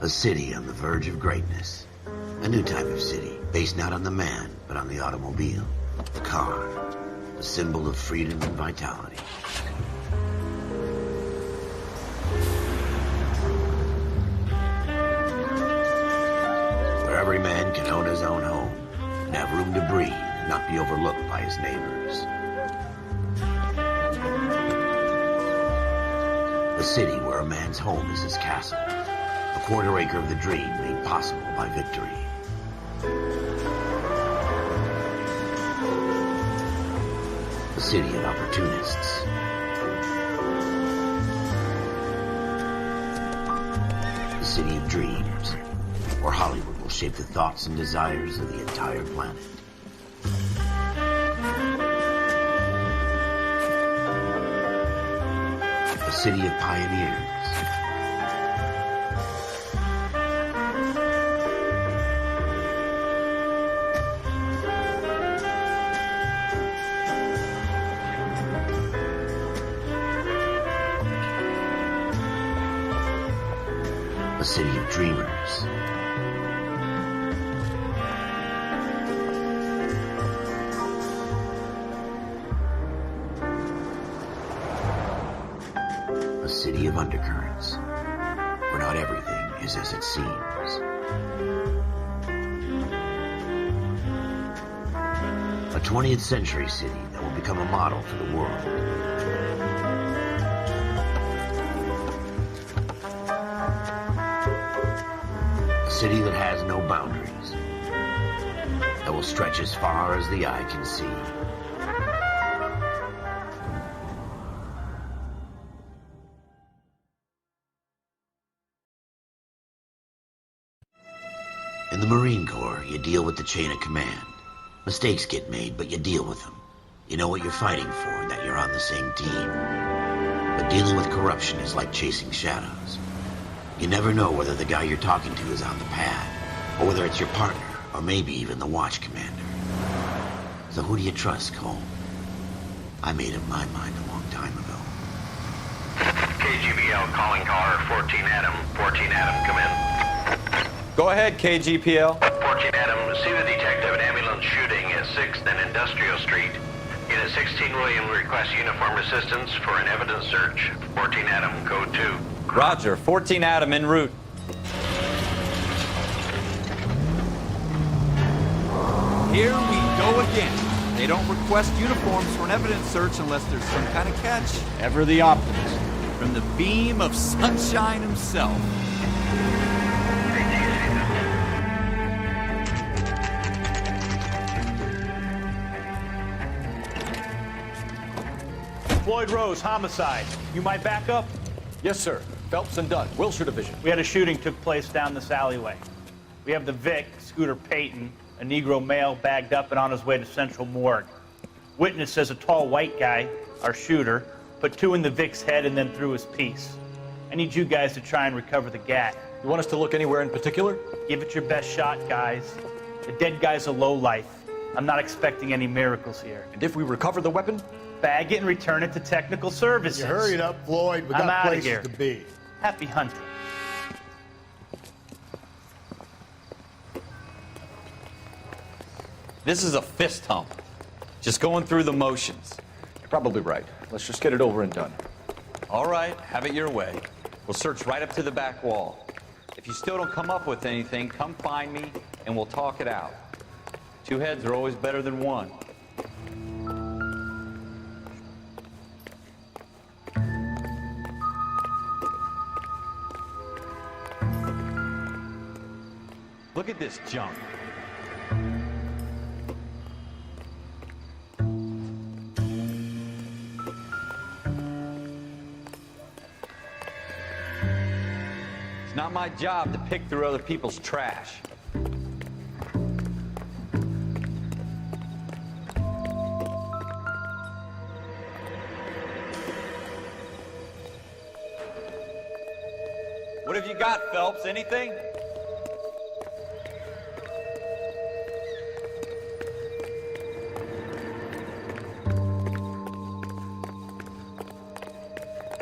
A city on the verge of greatness. A new type of city, based not on the man, but on the automobile. The car. The symbol of freedom and vitality. Where every man can own his own home and have room to breathe and not be overlooked by his neighbors. A city where a man's home is his castle. A quarter acre of the dream made possible by victory. A city of opportunists. A city of dreams, where Hollywood will shape the thoughts and desires of the entire planet. A city of pioneers. A city of dreamers. A city of undercurrents, where not everything is as it seems. A 20th century city that will become a model for the world. A city that has no boundaries, that will stretch as far as the eye can see. In the Marine Corps, you deal with the chain of command. Mistakes get made, but you deal with them. You know what you're fighting for and that you're on the same team. But dealing with corruption is like chasing shadows. You never know whether the guy you're talking to is on the pad, or whether it's your partner, or maybe even the watch commander. So who do you trust, Cole? I made up my mind a long time ago. KGBL calling caller 14 Adam. 14 Adam, come in. Go ahead, KGPL. 14 Adam, see the detective at ambulance shooting at 6th and Industrial Street. Unit 16 William requests uniform assistance for an evidence search. 14 Adam, code 2. Roger, 14 Adam en route. Here we go again. They don't request uniforms for an evidence search unless there's some kind of catch. Ever the optimist. From the beam of sunshine himself. Floyd Rose, homicide. You might back up? Yes, sir. Phelps and Dunn, Wilshire Division. We had a shooting took place down this alleyway. We have the Vic, Scooter Payton, a Negro male bagged up and on his way to Central Morgue. Witness says a tall white guy, our shooter, put 2 in the Vic's head and then threw his piece. I need you guys to try and recover the gat. You want us to look anywhere in particular? Give it your best shot, guys. The dead guy's a lowlife. I'm not expecting any miracles here. And if we recover the weapon? Bag it and return it to technical services. You hurried up, Floyd. We I'm got outta places here. to be. Happy hunting. This is a fist hump. Just going through the motions. You're probably right. Let's just get it over and done. All right, have it your way. We'll search right up to the back wall. If you still don't come up with anything, come find me and we'll talk it out. 2 heads are always better than 1. Look at this junk. It's not my job to pick through other people's trash. What have you got, Phelps? Anything?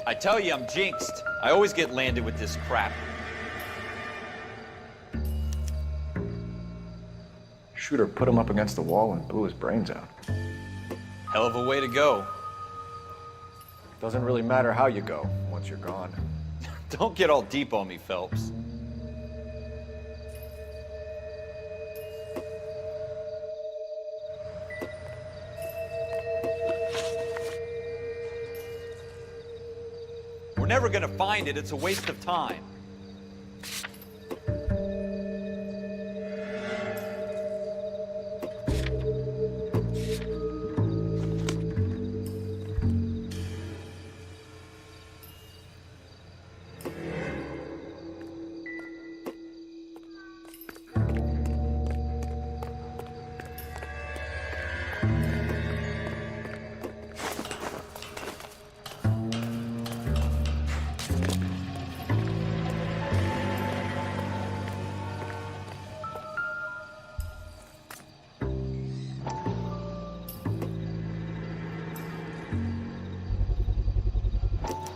I tell you, I'm jinxed. I always get landed with this crap. Shooter put him up against the wall and blew his brains out. Hell of a way to go. Doesn't really matter how you go once you're gone. Don't get all deep on me, Phelps. We're never gonna find it. It's a waste of time.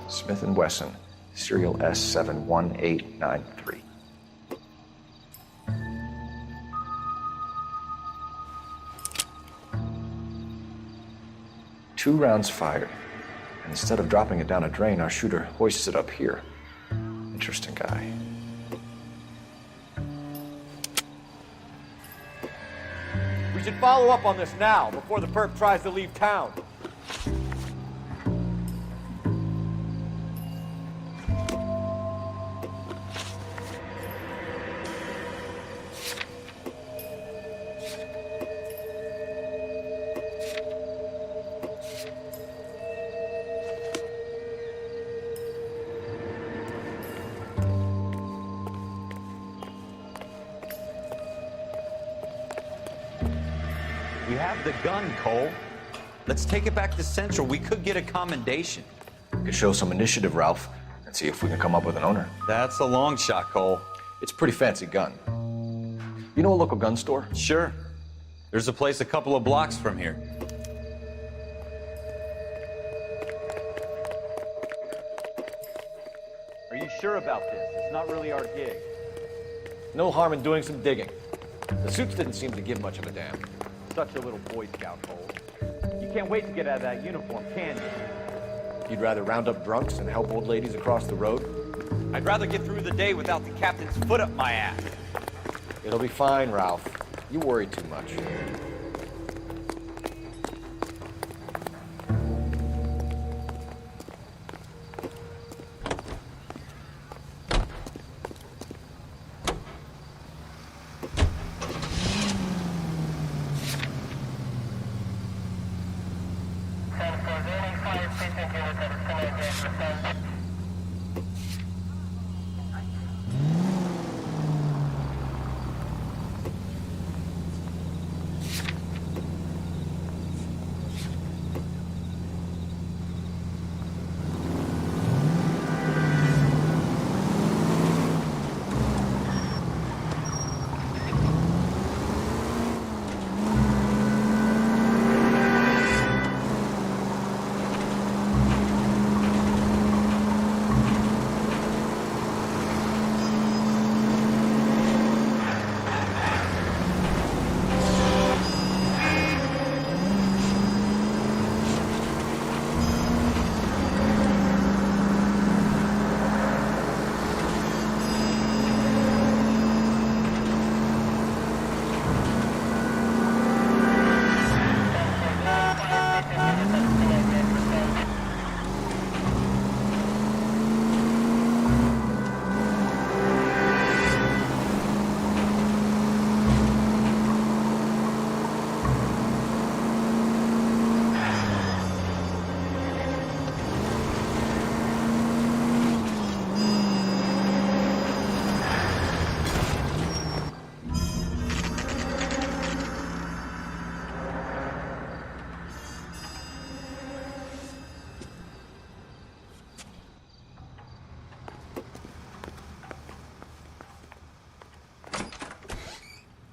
Smith & Wesson, serial S71893. Two rounds fired, and instead of dropping it down a drain, our shooter hoists it up here. Interesting guy. We should follow up on this now, before the perp tries to leave town. We have the gun, Cole. Let's take it back to Central. We could get a commendation. We could show some initiative, Ralph, and see if we can come up with an owner. That's a long shot, Cole. It's a pretty fancy gun. You know a local gun store? Sure. There's a place a couple of blocks from here. Are you sure about this? It's not really our gig. No harm in doing some digging. The suits didn't seem to give much of a damn. Such a little Boy Scout, Cole. You can't wait to get out of that uniform, can you? You'd rather round up drunks and help old ladies across the road? I'd rather get through the day without the captain's foot up my ass. It'll be fine, Ralph. You worry too much.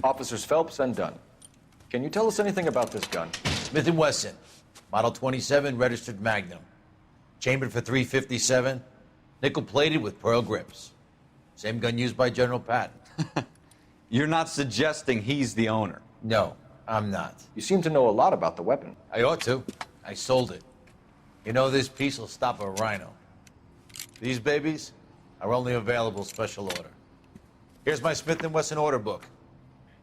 Officers Phelps and Dunn. Can you tell us anything about this gun? Smith & Wesson, Model 27, registered Magnum. Chambered for .357, nickel-plated with pearl grips. Same gun used by General Patton. You're not suggesting he's the owner? No, I'm not. You seem to know a lot about the weapon. I ought to. I sold it. You know, this piece will stop a rhino. These babies are only available special order. Here's my Smith & Wesson order book.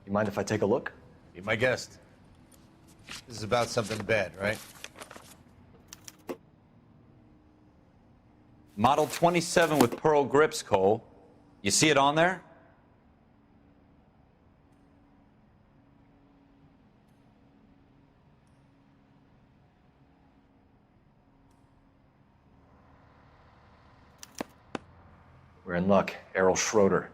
You mind if I take a look? Be my guest. This is about something bad, right? Model 27 with pearl grips, Cole. You see it on there? We're in luck. Errol Schroeder,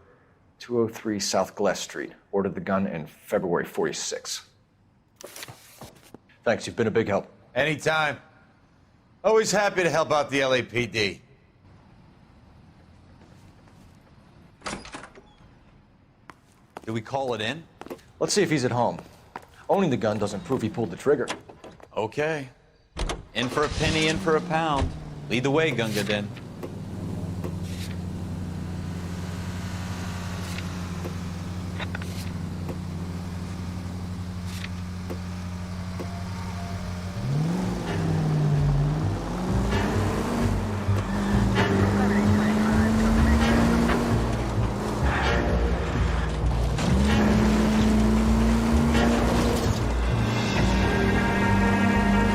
203 South Glass Street. Ordered the gun in February 46. Thanks, you've been a big help. Anytime. Always happy to help out the LAPD. Do we call it in? Let's see if he's at home. Owning the gun doesn't prove he pulled the trigger. Okay. In for a penny, in for a pound. Lead the way, Gunga Din.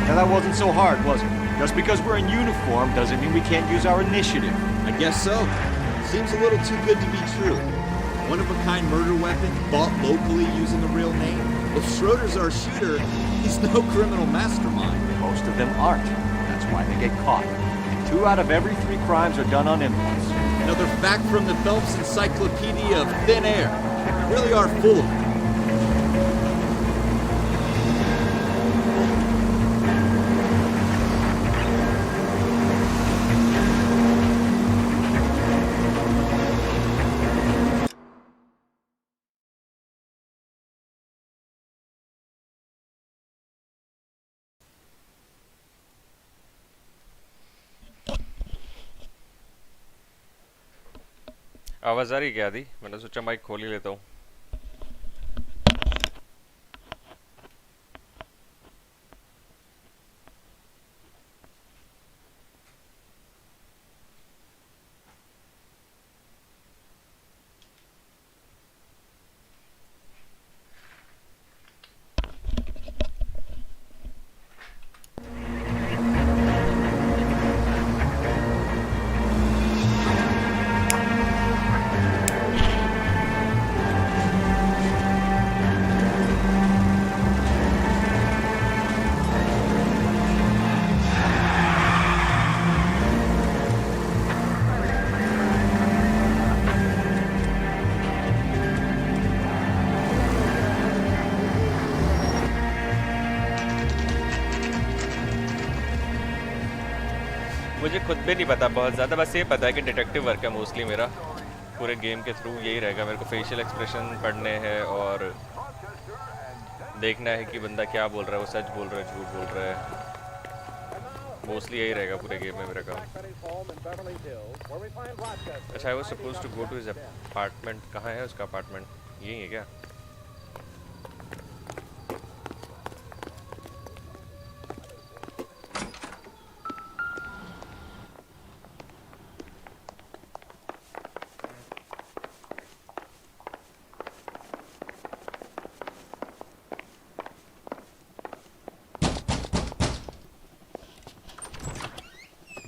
Now that wasn't so hard, was it? Just because we're in uniform doesn't mean we can't use our initiative. I guess so. Seems a little too good to be true. One-of-a-kind murder weapon, bought locally using a real name. If Schroeder's our shooter, he's no criminal mastermind. Most of them aren't. That's why they get caught. 2 out of every 3 crimes are done on impulse. Another fact from the Phelps Encyclopedia of Thin Air. We really are full of it. आवाज़ आ रही क्या आदि? मैंने सोचा mic खोल ही लेता हूँ। मुझे खुद भी नहीं पता बहुत ज़्यादा, बस ये पता है कि डिटेक्टिव वर्क है मोस्टली मेरा पूरे गेम के थ्रू यही रहेगा। मेरे को फेशियल एक्सप्रेशन पढ़ने हैं और देखना है कि बंदा क्या बोल रहा है, वो सच बोल रहा है, झूठ बोल रहा है। मोस्टली यही रहेगा पूरे गेम में मेरा काम। अच्छा, I was supposed to go to his apartment. कहाँ है उसका अपार्टमेंट? यही है क्या?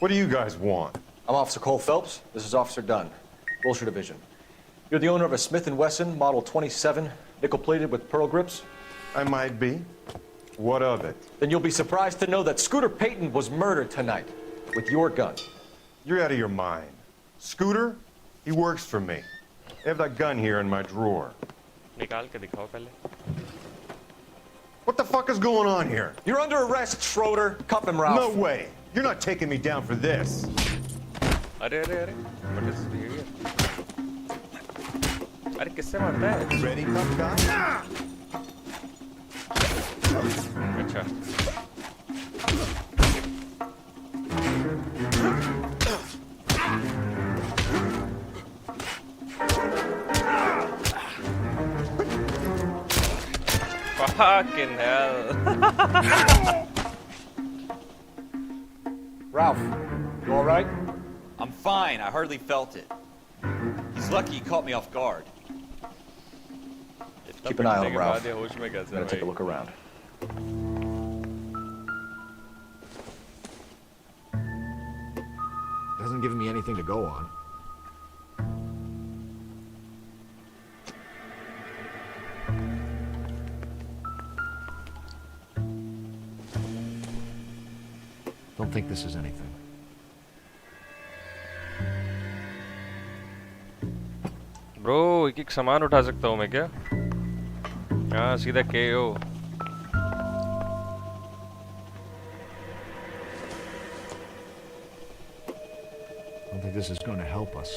What do you guys want? I'm Officer Cole Phelps. This is Officer Dunn, Wilshire Division. You're the owner of a Smith & Wesson Model 27, nickel-plated with pearl grips? I might be. What of it? Then you'll be surprised to know that Scooter Payton was murdered tonight with your gun. You're out of your mind. Scooter? He works for me. I have that gun here in my drawer. निकाल के दिखाओ पहले। What the fuck is going on here? You're under arrest, Schroeder. Cuff him, Ralph. No way. You're not taking me down for this. अरे अरे अरे, what is this? अरे किससे मारता है? Ready, tough guy? अच्छा। Fucking hell. Ralph, you all right? I'm fine. I hardly felt it. He's lucky he caught me off guard. Keep an eye on him, Ralph. ये होश में कैसे I'm gonna take a भाई? look around. Hasn't given me anything to go on. Don't think this is anything. Bro, एक सामान उठा सकता हूँ मैं क्या? हाँ सीधा KO. Don't think this is going to help us.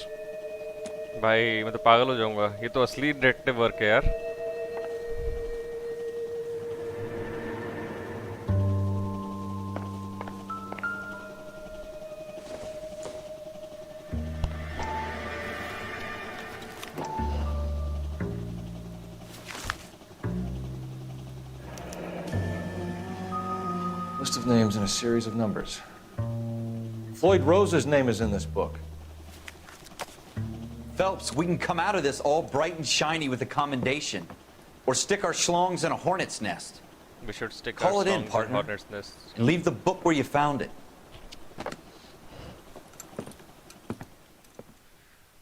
भाई मैं तो पागल हो जाऊंगा. ये तो असली डिटेक्टिव वर्क है यार. List of names and a series of numbers. Floyd Rose's name is in this book. Phelps, we can come out of this all bright and shiny with a commendation. Or stick our schlongs in a hornet's nest. We should stick Call our it in, songs partner. hornet's nest. And leave the book where you found it.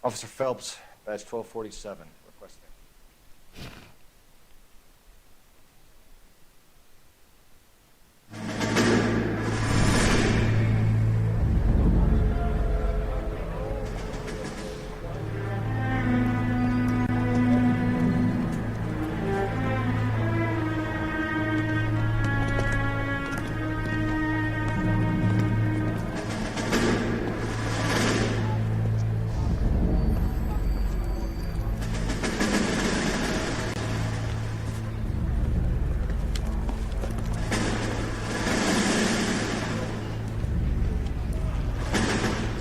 Officer Phelps, badge 1247, requesting.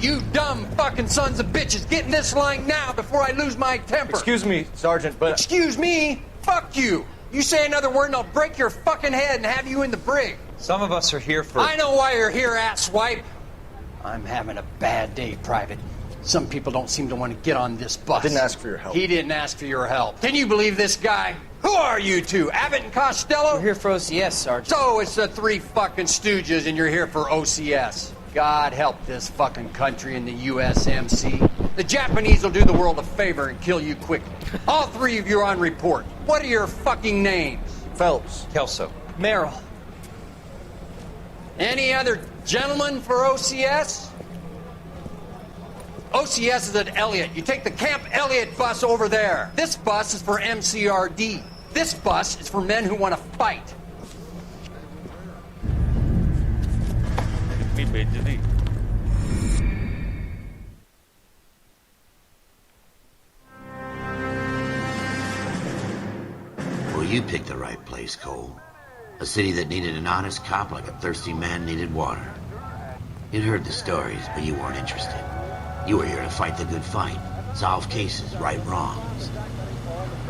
You dumb fucking sons of bitches, get in this line now before I lose my temper. Excuse me, Sergeant, but... Excuse me? Fuck you. You say another word and I'll break your fucking head and have you in the brig. Some of us are here for... I know why you're here, asswipe. I'm having a bad day, Private. Some people don't seem to want to get on this bus. I didn't ask for your help. He didn't ask for your help. Can you believe this guy? Who are you two? Abbott and Costello? We're here for OCS, Sergeant. So it's the three fucking stooges and you're here for OCS. God help this fucking country and the USMC. The Japanese will do the world a favor and kill you quickly. All three of you are on report. What are your fucking names? Phelps. Kelso. Merrill. Any other gentlemen for OCS? OCS is at Elliott. You take the Camp Elliott bus over there. This bus is for MCRD. This bus is for men who want to fight. इतनी बेइज्जती. Well, you picked the right place, Cole. A city that needed an honest cop like a thirsty man needed water. You'd heard the stories, but you weren't interested. You were here to fight the good fight, solve cases, right wrongs.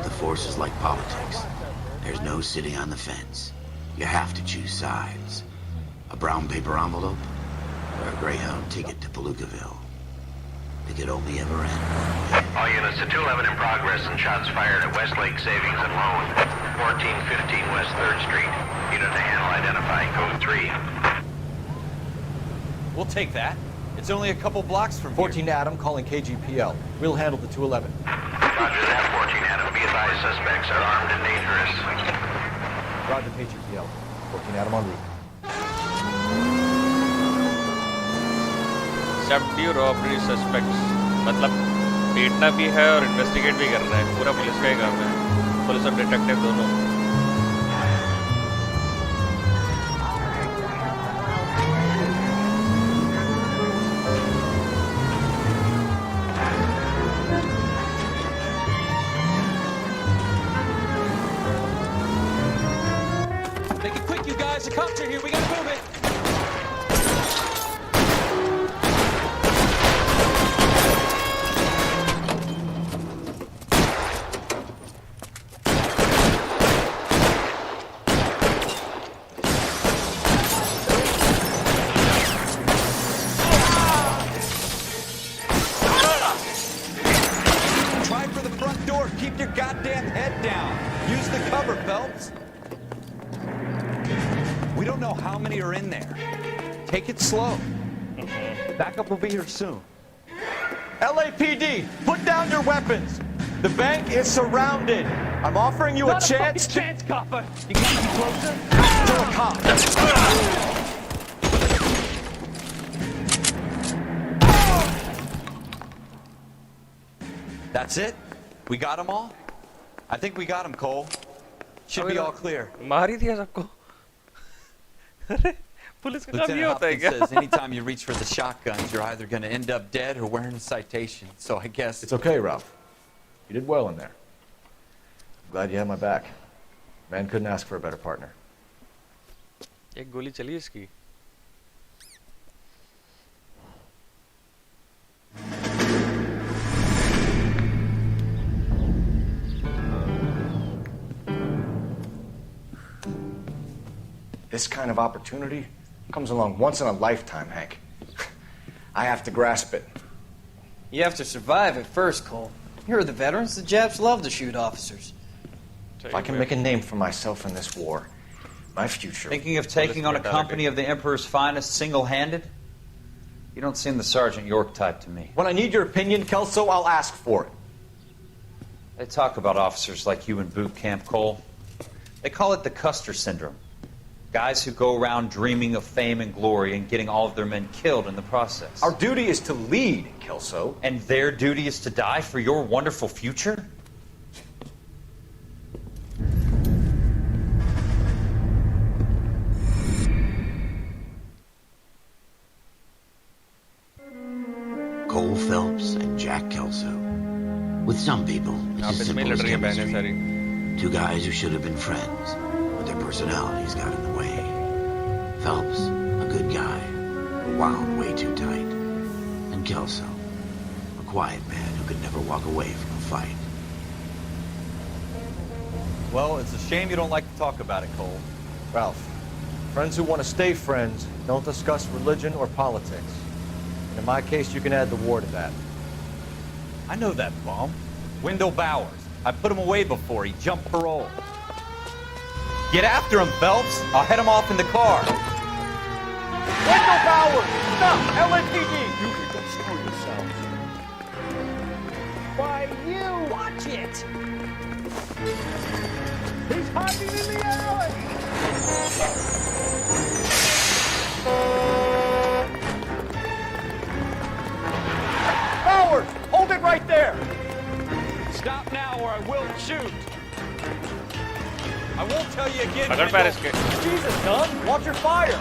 The force is like politics. There's no sitting on the fence. You have to choose sides. A brown paper envelope or a Greyhound ticket to Palookaville. It could only ever end one way. All units to 211 in progress and shots fired at Westlake Savings and Loan, 1415 West 3rd Street. Unit to handle identifying code 3. We'll take that. It's only a couple blocks from 14 Adam calling KGPL. We'll handle the 211. Roger that, 14 Adam. Be advised, suspects are armed and dangerous. Roger KGPL. 14 Adam en route. Subdue robbery suspects. मतलब पीटना भी है और investigate भी करना है. पूरा police का ही काम है. पुलिस और डिटेक्टिव दोनों. Make it quick, you guys. The cops are here. We gotta move it. head down. Use the cover, Phelps. We don't know how many are in there. Take it slow. Backup will be here soon. LAPD, put down your weapons. The bank is surrounded. I'm offering you a chance to... chance, copper. You gotta be closer. Still a cop. That's it? We got them all? I think we got them, Cole. Should be all clear. मार ही दिया सबको. अरे police का काम ये Lieutenant होता है Hopkins क्या? says anytime you reach for the shotguns, you're either going to end up dead or wearing a citation. So I guess... It's okay, Ralph. You did well in there. I'm glad you had my back. Man couldn't ask for a better partner. एक गोली चली इसकी. This kind of opportunity comes along once in a lifetime, Hank. I have to grasp it. You have to survive it first, Cole. Here are the veterans. The Japs love to shoot officers. If I can make a name for myself in this war, my future... Thinking of taking on a company of the Emperor's finest single-handed? You don't seem the Sergeant York type to me. When I need your opinion, Kelso, I'll ask for it. They talk about officers like you in boot camp, Cole. They call it the Custer syndrome. Guys who go around dreaming of fame and glory and getting all of their men killed in the process. Our duty is to lead, Kelso. And their duty is to die for your wonderful future? Cole Phelps and Jack Kelso. With some people, it's as simple as chemistry. Two guys who should have been friends, but their personalities got in the way. Phelps, a good guy, but wound way too tight. And Kelso, a quiet man who could never walk away from a fight. Well, it's a shame you don't like to talk about it, Cole. Ralph, friends who want to stay friends don't discuss religion or politics. In my case, you can add the war to that. I know that bum. Wendell Bowers. I put him away before. He jumped parole. Get after him, Phelps. I'll head him off in the car. Wendell Bowers! Stop! LAPD! You can go screw yourself. Why, you! Watch it! He's hiding in the alley! Bowers! Hold it right there! Stop now or I will shoot. I won't tell you again, अगर Paris के. Jesus, Dunn! Watch your fire!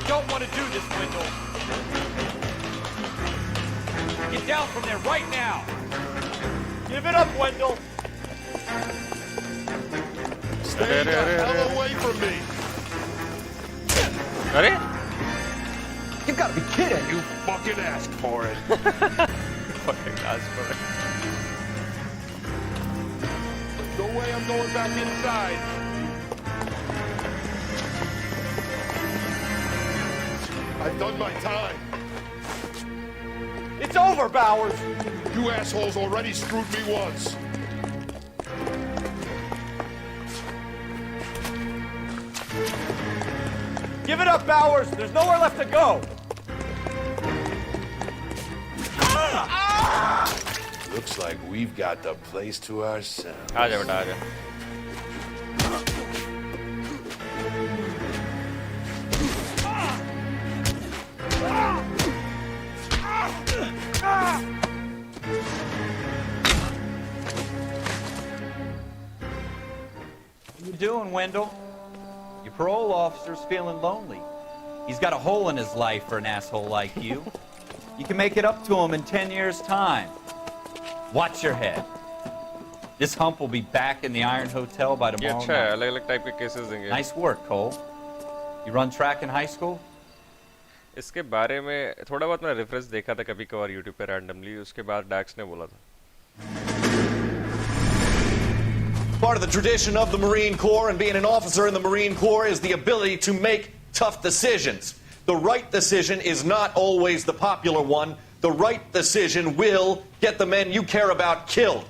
Don't want to do this, Wendell. Get down from there right now. Give it up, Wendell! Stay the hell away from me! अरे? You've got to be kidding! You fucking asked for it. Fucking asked for it. No way I'm going back inside. I've done my time. It's over, Bowers! You assholes already screwed me once. Give it up, Bowers! There's nowhere left to go! Looks like we've got the place to ourselves. आजा बेटा आजा. What you doing, Wendell? Your parole officer's feeling lonely. He's got a hole in his life for an asshole like you. You can make it up to him in 10 years' time. Watch your head. This hump will be back in the Iron Hotel by ये tomorrow अच्छा है. night. अलग-अलग type के cases देंगे. Nice work, Cole. You run track in high school? इसके बारे में थोड़ा बहुत मैं रेफरेंस देखा था कभी-कभार YouTube पे रैंडमली. उसके बाद डैक्स ने बोला था. Part of the tradition of the Marine Corps and being an officer in the Marine Corps is the ability to make tough decisions. The right decision is not always the popular one. The right decision will get the men you care about killed.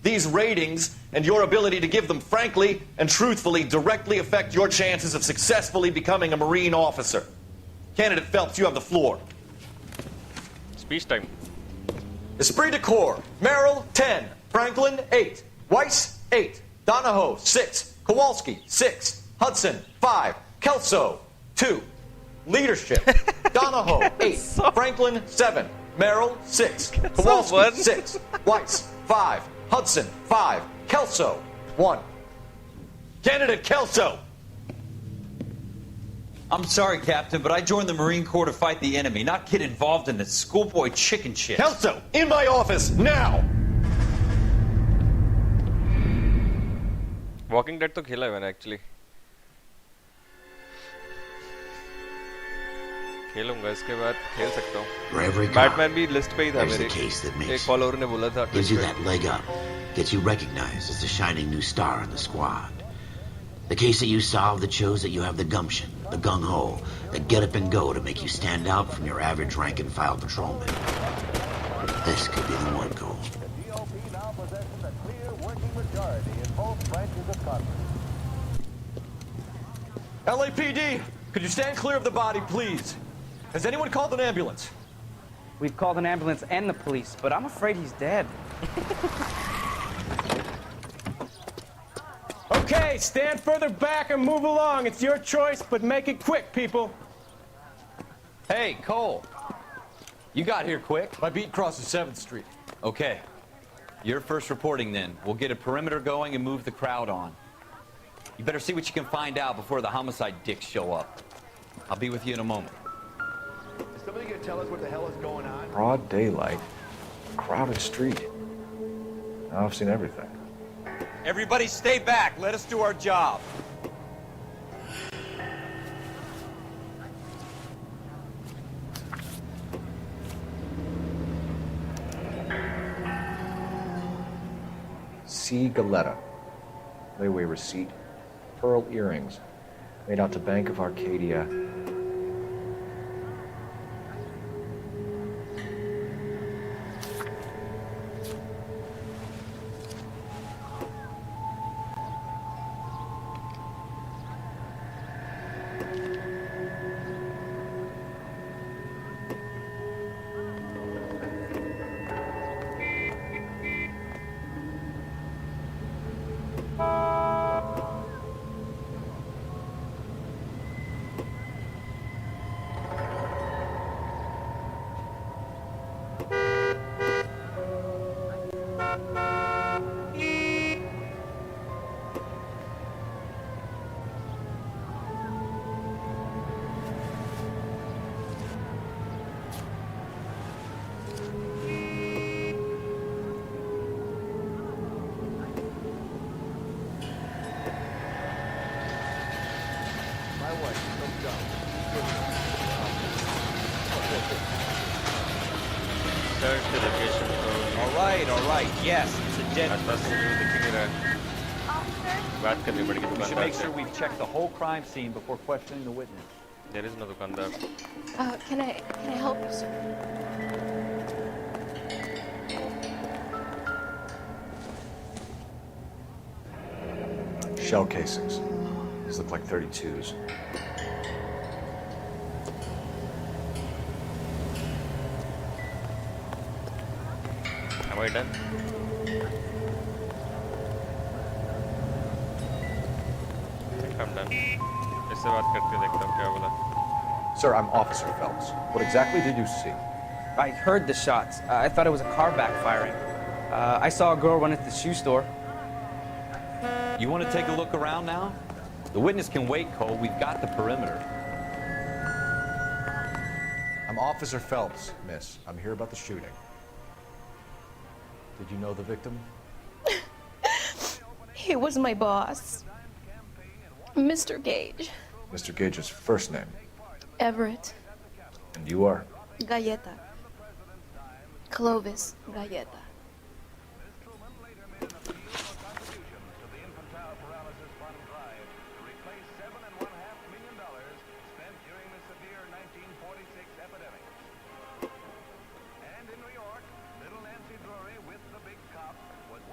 These ratings and your ability to give them frankly and truthfully directly affect your chances of successfully becoming a Marine officer. Candidate Phelps, you have the floor. Speech time. Esprit de Corps, Merrill, 10. Franklin, 8. Weiss, 8. Donahoe, 6. Kowalski, 6. Hudson, 5. Kelso, 2. Leadership, Donahoe, 8. Franklin, 7. Merrill, 6. Kowalski, 6. Weiss, 5. Hudson, 5. Kelso, 1. Candidate Kelso! I'm sorry, Captain, but I joined the Marine Corps to fight the enemy, not get involved in this schoolboy chicken shit. Kelso, in my office, now! Walking dead तो खेला है मैंने actually खेलूंगा इसके बाद खेल सकता हूँ बैटमैन भी लिस्ट पे ही था मेरे एक फॉलोअर ने बोला था gives you that leg up, gets you recognized as the shining new star in the squad. The case that you solved that shows that you have the gumption, the gung-ho, the get up and go to make you stand out from your average rank and file patrolman. This could be the one goal. LAPD, could you stand clear of the body, please? Has anyone called an ambulance? We've called an ambulance and the police, but I'm afraid he's dead. Okay, stand further back and move along. It's your choice, but make it quick, people. Hey, Cole. You got here quick. My beat crosses 7th Street. Okay. You're first reporting then. We'll get a perimeter going and move the crowd on. You better see what you can find out before the homicide dicks show up. I'll be with you in a moment. Is somebody gonna tell us what the hell is going on? Broad daylight, crowded street. Now I've seen everything. Everybody stay back. Let us do our job. C. Galetta. Layaway receipt. Pearl earrings. Made out to Bank of Arcadia. All right. Yes, it's a dead person. We should make sure we've checked the whole crime scene before questioning the witness. There is no dukandar. Can I help you, sir? Shell casings. These look like 32s. Am I done? I'm done. इससे बात करके देखता हूँ क्या बोला. Sir, I'm Officer Phelps. What exactly did you see? I heard the shots. I thought it was a car backfiring. I saw a girl run into the shoe store. You want to take a look around now? The witness can wait, Cole. We've got the perimeter. I'm Officer Phelps, miss. I'm here about the shooting. Did you know the victim? He was my boss, Mr. Gage. Mr. Gage's first name. Everett. And you are? Galleta. Clovis Galleta.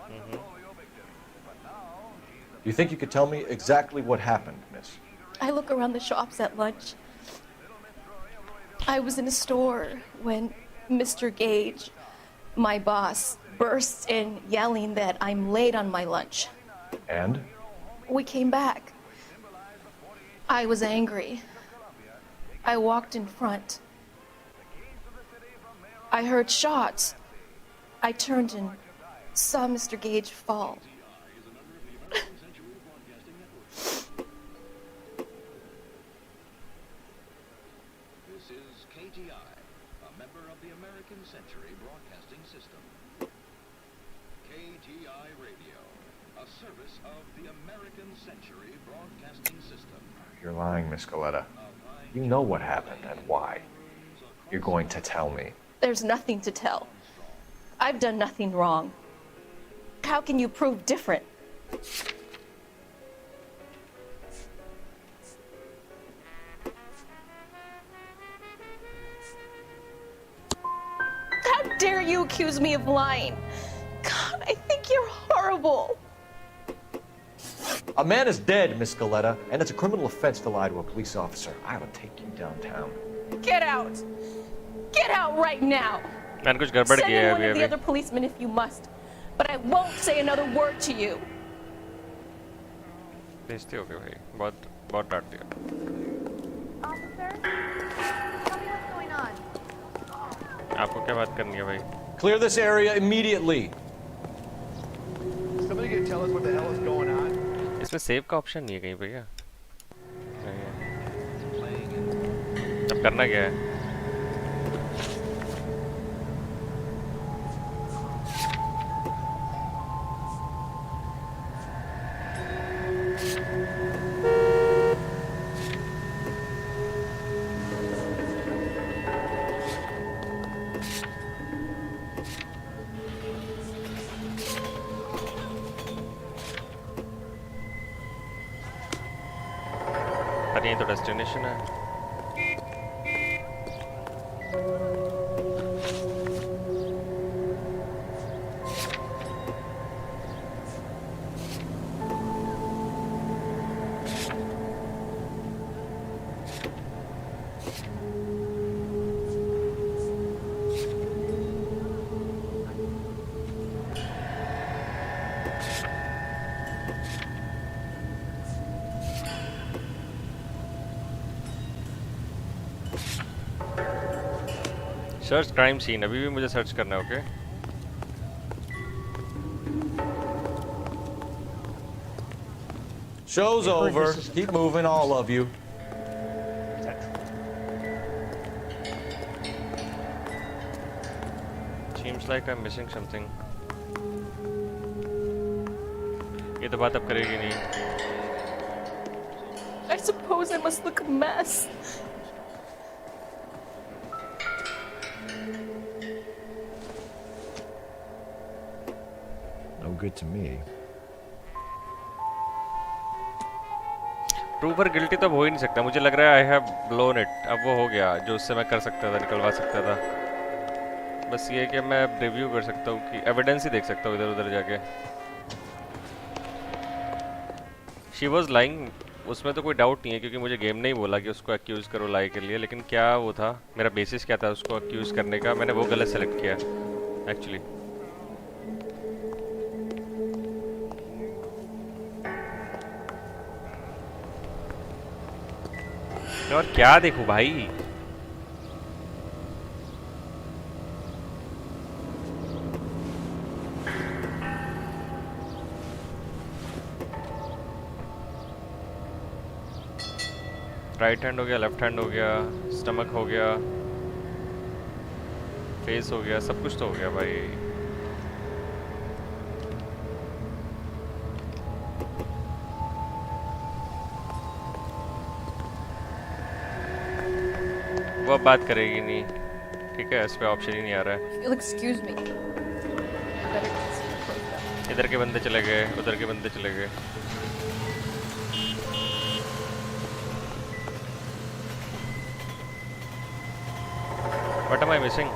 Mm-hmm. You think you could tell me exactly what happened, miss? I look around the shops at lunch. I was in a store when Mr. Gage, my boss, bursts in yelling that I'm late on my lunch. And? We came back. I was angry. I walked in front. I heard shots. I turned and saw Mr. Gage fall. This is KTI, a member of the American Century Broadcasting System. KTI Radio, a service of the American Century Broadcasting System. You're lying, Miss Coletta. You know what happened and why. You're going to tell me. There's nothing to tell. I've done nothing wrong. How can you prove different? How dare you accuse me of lying? God, I think you're horrible. A man is dead, Miss Coletta, and it's a criminal offense to lie to a police officer. I will take you downtown. Get out! Get out right now! मैंने कुछ गड़बड़ Send किया है in one अभी of the अभी. other policemen if you must, but I won't say another word to you. बेइज्जती हो गई भाई. बहुत डांट दिया. आपको क्या बात करनी है भाई? Clear this area immediately. Somebody can tell us what the hell is going on? इसमें सेव का ऑप्शन नहीं है कहीं पे क्या? नहीं है. अब करना क्या है? अरे ये तो डेस्टिनेशन है. सर्च क्राइम सीन अभी भी मुझे सर्च करना है. Okay. Show's over. Keep moving, all of you. Seems like I'm missing something. ये तो बात अब करेगी नहीं. I suppose I must look a mess. No good to me. Prover guilty तो अब हो ही नहीं सकता. मुझे लग रहा है आई हैव ब्लोन इट. अब वो हो गया जो उससे मैं कर सकता था, निकलवा सकता था. बस ये कि मैं रिव्यू कर सकता हूँ कि एविडेंस ही देख सकता हूँ इधर उधर जाके. शी वॉज लाइंग, उसमें तो कोई डाउट नहीं है क्योंकि मुझे गेम ने ही बोला कि उसको एक्यूज करो लाई के लिए. लेकिन क्या वो था, मेरा बेसिस क्या था उसको एक्यूज करने का? मैंने वो गलत सेलेक्ट किया एक्चुअली. और क्या देखूं भाई? राइट हैंड हो गया, लेफ्ट हैंड हो गया, स्टमक हो गया, फेस हो गया, सब कुछ तो हो गया भाई. वो अब बात करेगी नहीं. ठीक है, इस पे ऑप्शन ही नहीं आ रहा है. You'll excuse me. इधर के बंदे चले गए, उधर के बंदे चले गए. What am I missing?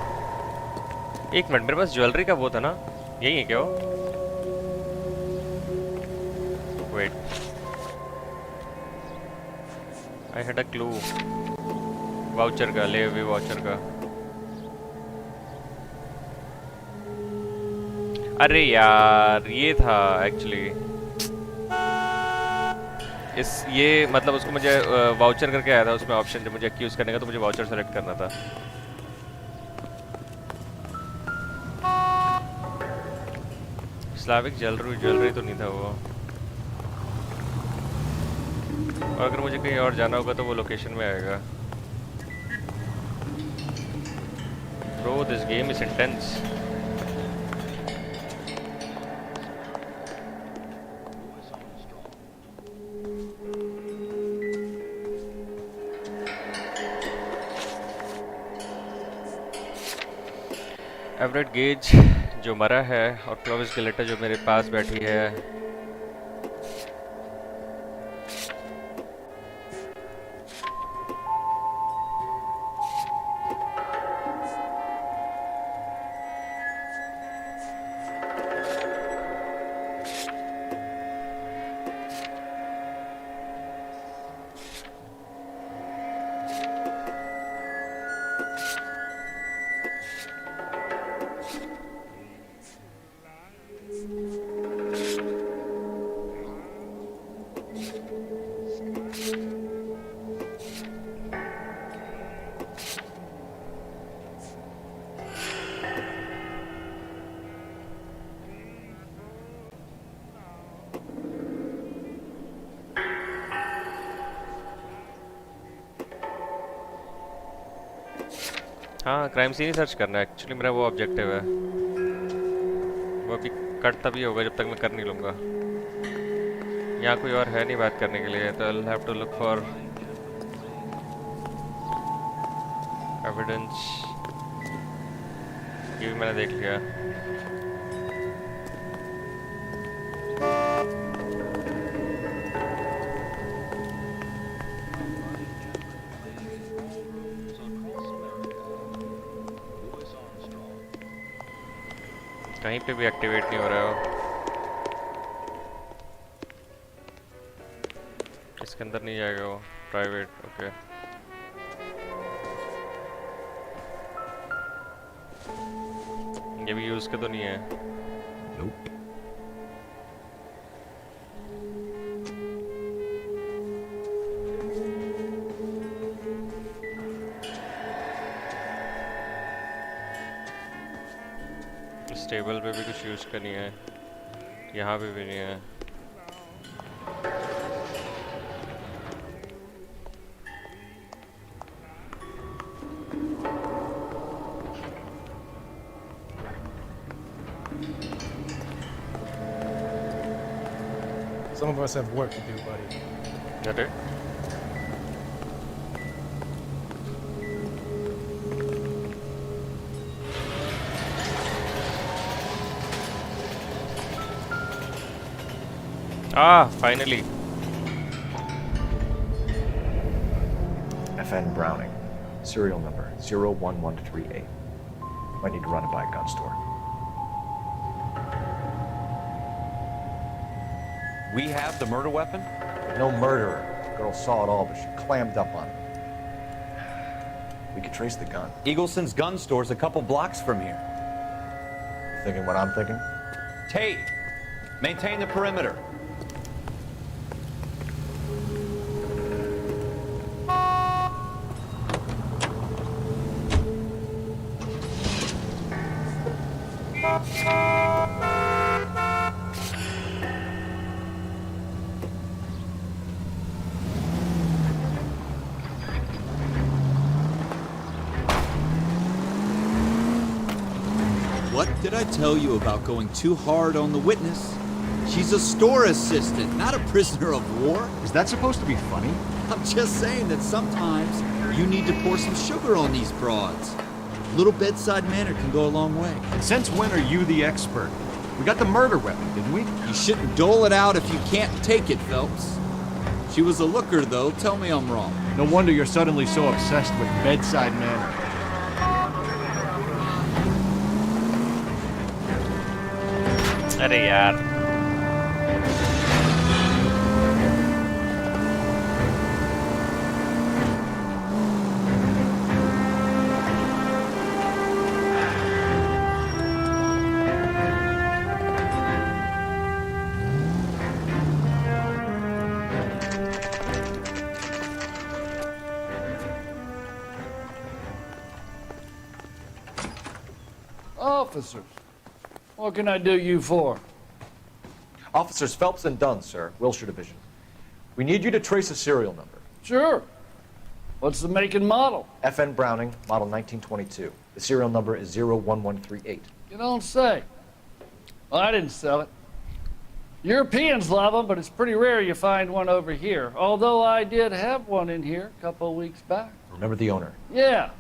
एक मिनट, मेरे पास ज्वेलरी का वो था ना, यही है क्या वो? Wait. I had a clue. Voucher का, ले अभी voucher का. अरे यार ये था एक्चुअली ये मतलब उसको मुझे वाउचर करके आया था उसमें ऑप्शन जो मुझे एक्यूज करने का, तो मुझे वाउचर सेलेक्ट करना था. स्लाविक ज्वेलरी तो नहीं था वो. और अगर मुझे कहीं और जाना होगा तो वो लोकेशन में आएगा. Bro, this game is intense. Everett gauge जो मरा है और क्लोविस गिलेटर जो मेरे पास बैठी है. हाँ क्राइम सीन ही सर्च करना है एक्चुअली, मेरा वो ऑब्जेक्टिव है. वो अभी कट तभी होगा जब तक मैं कर नहीं लूँगा. यहाँ कोई और है नहीं बात करने के लिए, तो I'll have to look for evidence. ये भी मैंने देख लिया. कहीं पे भी एक्टिवेट नहीं हो रहा है. इसके अंदर नहीं जाएगा वो. प्राइवेट. ओके. ये भी यूज के तो नहीं है. Nope. टेबल पे भी कुछ यूज करनी है. यहाँ पे भी नहीं है. Some of us have work to do, buddy. Got it? Ah, finally. FN Browning, serial number 01138. Might need to run it by a gun store. We have the murder weapon? No murderer. Girl saw it all, but she clammed up on it. We could trace the gun. Eagleson's gun store's a couple blocks from here. You thinking what I'm thinking? Tate, maintain the perimeter. What did I tell you about going too hard on the witness? She's a store assistant, not a prisoner of war. Is that supposed to be funny? I'm just saying that sometimes you need to pour some sugar on these broads. A little bedside manner can go a long way. And since when are you the expert? We got the murder weapon, didn't we? You shouldn't dole it out if you can't take it, Phelps. She was a looker, though. Tell me I'm wrong. No wonder you're suddenly so obsessed with bedside manner. अरे यार officers. What can I do you for? Officers Phelps and Dunn, sir, Wilshire Division. We need you to trace a serial number. Sure. What's the make and model? FN Browning, model 1922. The serial number is 01138. You don't say. Well, I didn't sell it. Europeans love them, but it's pretty rare you find one over here. Although I did have one in here a couple of weeks back. Remember the owner? Yeah.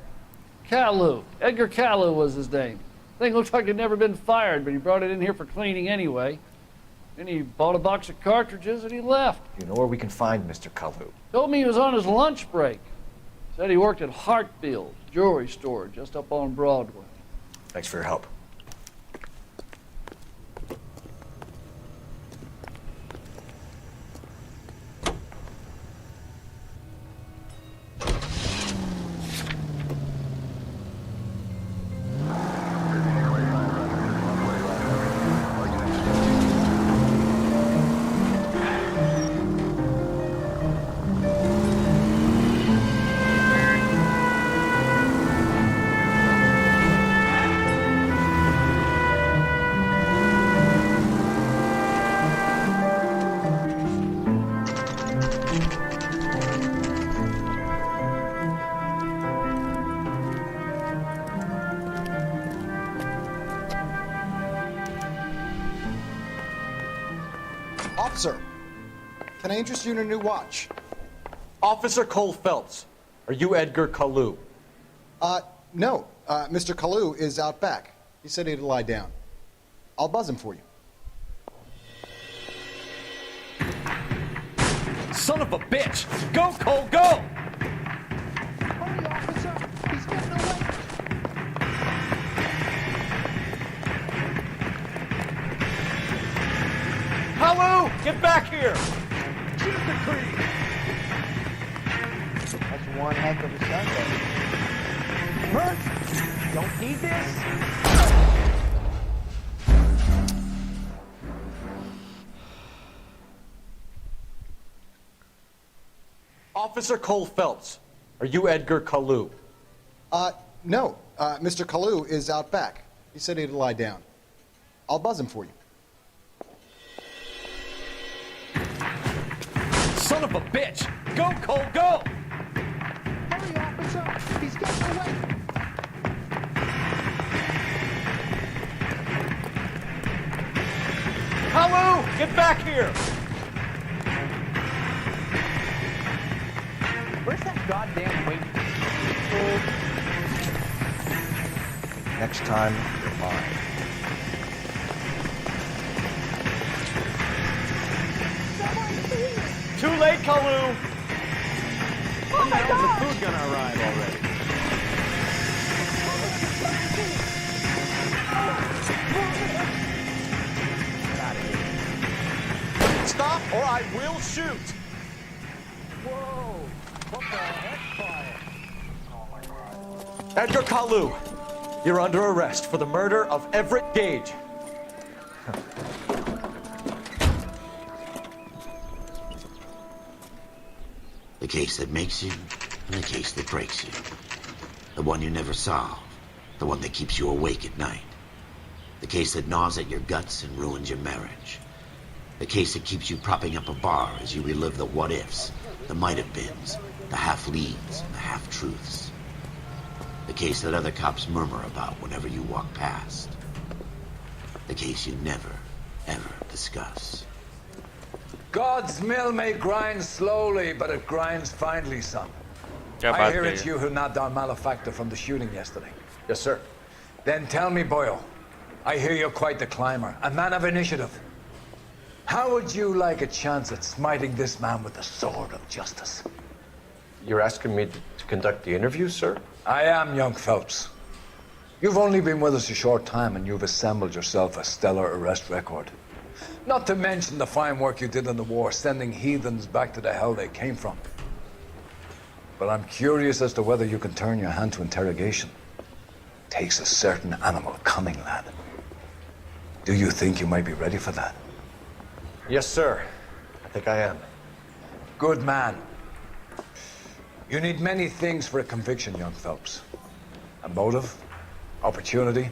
Kalu. Edgar Kalu was his name. Thing looked like it'd never been fired, but he brought it in here for cleaning anyway. Then he bought a box of cartridges and he left. You know where we can find Mr. Kalu? Told me he was on his lunch break. Said he worked at Hartfield's jewelry store just up on Broadway. Thanks for your help. Officer, can I interest you in a new watch? Officer Cole Phelps, are you Edgar Kalu? No. Mr. Kalu is out back. He said he'd lie down. I'll buzz him for you. Son of a bitch! Go, Cole, go! Hurry, officer! He's getting away! Kalu, get back here! Shoot the creep! That's one heck of a Sunday. Bert, don't need this? Officer Cole Phelps, are you Edgar Kalu? No. Mr. Kalu is out back. He said he'd lie down. I'll buzz him for you. Son of a bitch! Go, Cole, go! Hurry, officer! He's getting away! Kalu, get back here! Where's that goddamn wait? Next time, you're mine. Too late, Kalu! Oh my God! The food gonna arrive already. Stop or I will shoot! Whoa! What the heck, fire? Edgar Kalu, you're under arrest for the murder of Everett Gage. The case that makes you, and the case that breaks you. The one you never solve. The one that keeps you awake at night. The case that gnaws at your guts and ruins your marriage. The case that keeps you propping up a bar as you relive the what-ifs, the might-have-beens, the half-leads, and the half-truths. The case that other cops murmur about whenever you walk past. The case you never, ever discuss. God's mill may grind slowly, but it grinds finely, son. I hear it's you who nabbed our malefactor from the shooting yesterday. Yes, sir. Then tell me, Boyle, I hear you're quite the climber, a man of initiative. How would you like a chance at smiting this man with the sword of justice? You're asking me to conduct the interview, sir? I am, young Phelps. You've only been with us a short time and you've assembled yourself a stellar arrest record. Not to mention the fine work you did in the war, sending heathens back to the hell they came from. But I'm curious as to whether you can turn your hand to interrogation. Takes a certain animal cunning, lad. Do you think you might be ready for that? Yes, sir. I think I am. Good man. You need many things for a conviction, young Phelps. A motive, opportunity,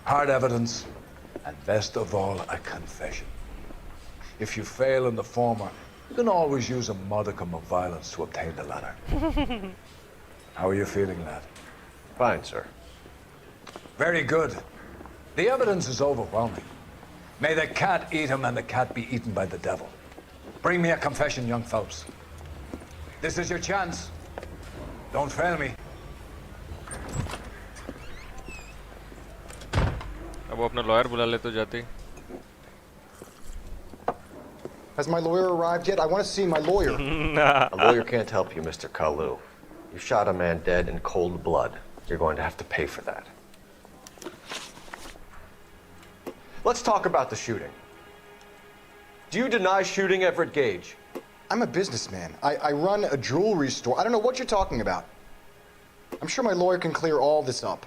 hard evidence, and best of all, a confession. If you fail in the former, you can always use a modicum of violence to obtain the latter. How are you feeling, lad? Fine, sir. Very good. The evidence is overwhelming. May the cat eat him and the cat be eaten by the devil. Bring me a confession, young Phelps. This is your chance. Don't fail me. अब वो अपना lawyer बुला ले तो जाते. Has my lawyer arrived yet? I want to see my lawyer. A lawyer can't help you, Mr. Kalu. You shot a man dead in cold blood. You're going to have to pay for that. Let's talk about the shooting. Do you deny shooting Everett Gage? I'm a businessman. I run a jewelry store. I don't know what you're talking about. I'm sure my lawyer can clear all this up.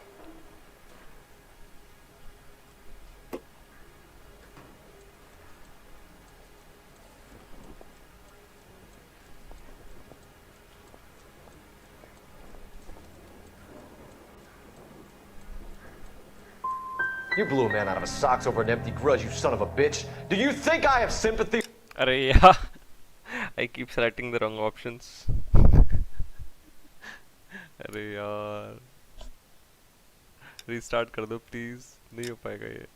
You blew a man out of his socks over an empty grudge, you son of a bitch. Do you think I have sympathy? अरे यार, I keep selecting the wrong options. अरे यार, restart कर दो please. नहीं हो पाएगा ये.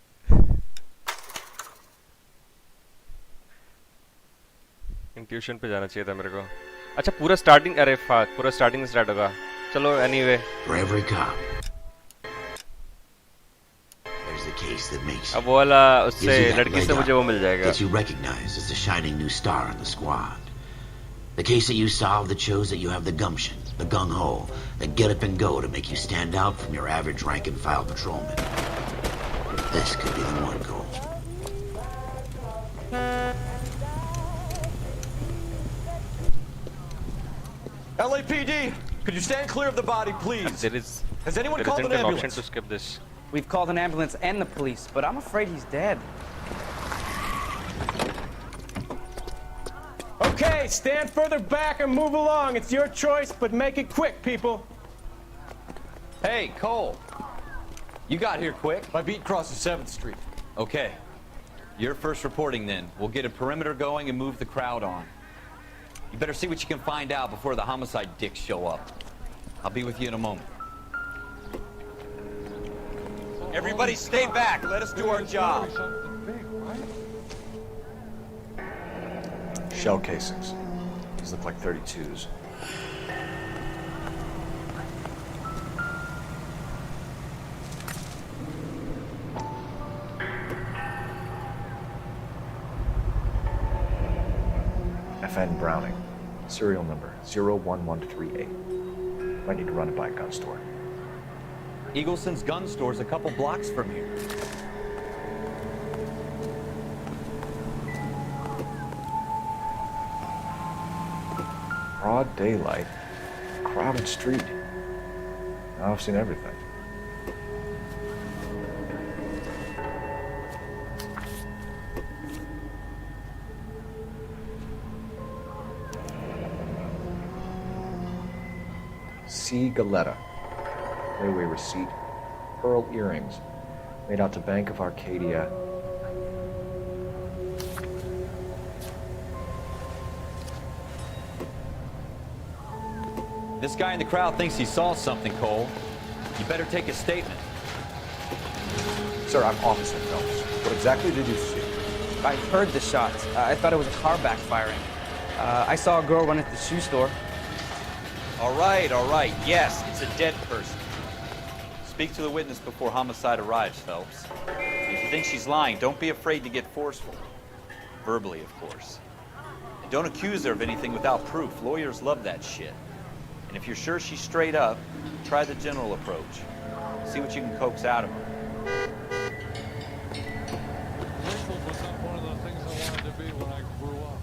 Intuition पे जाना चाहिए था मेरे को. अच्छा पूरा starting, अरे fuck, पूरा starting start होगा. चलो anyway. For every cop, there's the case that makes अब वो वाला उससे लड़की से मुझे वो मिल जाएगा. gets you recognized as the shining new star in the squad. The case that you solved that shows that you have the gumption, the gung-ho, the get up and go to make you stand out from your average rank and file patrolman. This could be the one, Cole. LAPD, could you stand clear of the body, please? Has anyone called an option ambulance? to skip this. We've called an ambulance and the police, but I'm afraid he's dead. Okay, stand further back and move along. It's your choice, but make it quick, people. Hey, Cole. You got here quick. My beat crosses 7th Street. Okay. You're first reporting then. We'll get a perimeter going and move the crowd on. You better see what you can find out before the homicide dicks show up. I'll be with you in a moment. Everybody stay back. Let us do our job. Shell casings. These look like 32s. FN Browning. Serial number 01138. Might need to run it by a gun store. Eagleson's gun store's a couple blocks from here. Broad daylight, crowded street. Now I've seen everything. C. Galetta. Layaway receipt. Pearl earrings. Made out to Bank of Arcadia. This guy in the crowd thinks he saw something, Cole. You better take a statement. Sir, I'm Officer Phelps. What exactly did you see? I heard the shots. I thought it was a car backfiring. I saw a girl run at the shoe store. All right. Yes, it's a dead person. Speak to the witness before homicide arrives, Phelps. If you think she's lying, don't be afraid to get forceful. Verbally, of course. And don't accuse her of anything without proof. Lawyers love that shit. And if you're sure she's straight up, try the general approach. See what you can coax out of her. Rachel was not one of the things I wanted to be when I grew up.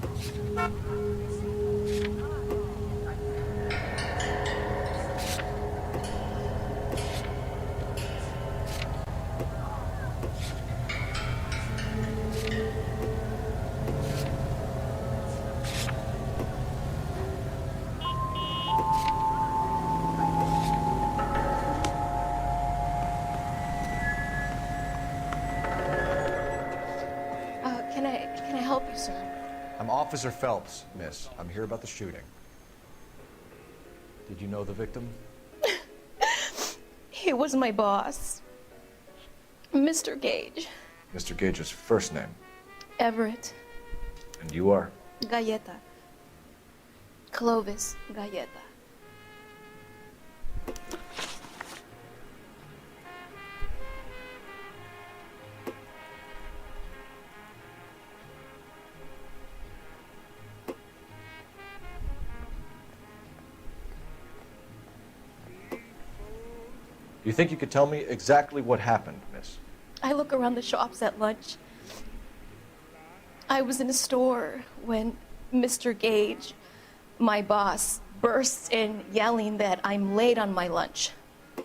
I'm Officer Phelps, miss. I'm here about the shooting. Did you know the victim? He was my boss, Mr. Gage. Mr. Gage's first name. Everett. And you are? Galleta. Clovis Galleta. Do you think you could tell me exactly what happened, miss? I look around the shops at lunch. I was in a store when Mr. Gage, my boss, bursts in yelling that I'm late on my lunch.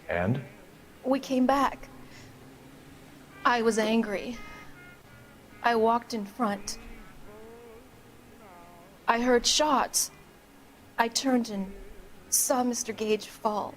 And? We came back. I was angry. I walked in front. I heard shots. I turned and saw Mr. Gage fall.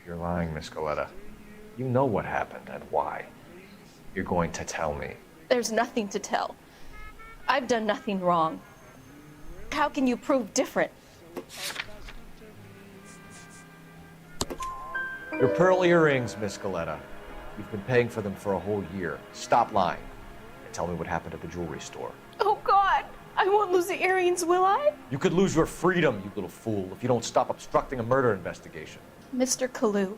You're lying, Miss Galleta. You know what happened and why. You're going to tell me. There's nothing to tell. I've done nothing wrong. How can you prove different? Your pearl earrings, Miss Galleta. You've been paying for them for a whole year. Stop lying and tell me what happened at the jewelry store. Oh, God! I won't lose the earrings, will I? You could lose your freedom, you little fool, if you don't stop obstructing a murder investigation. Mr. Kalu.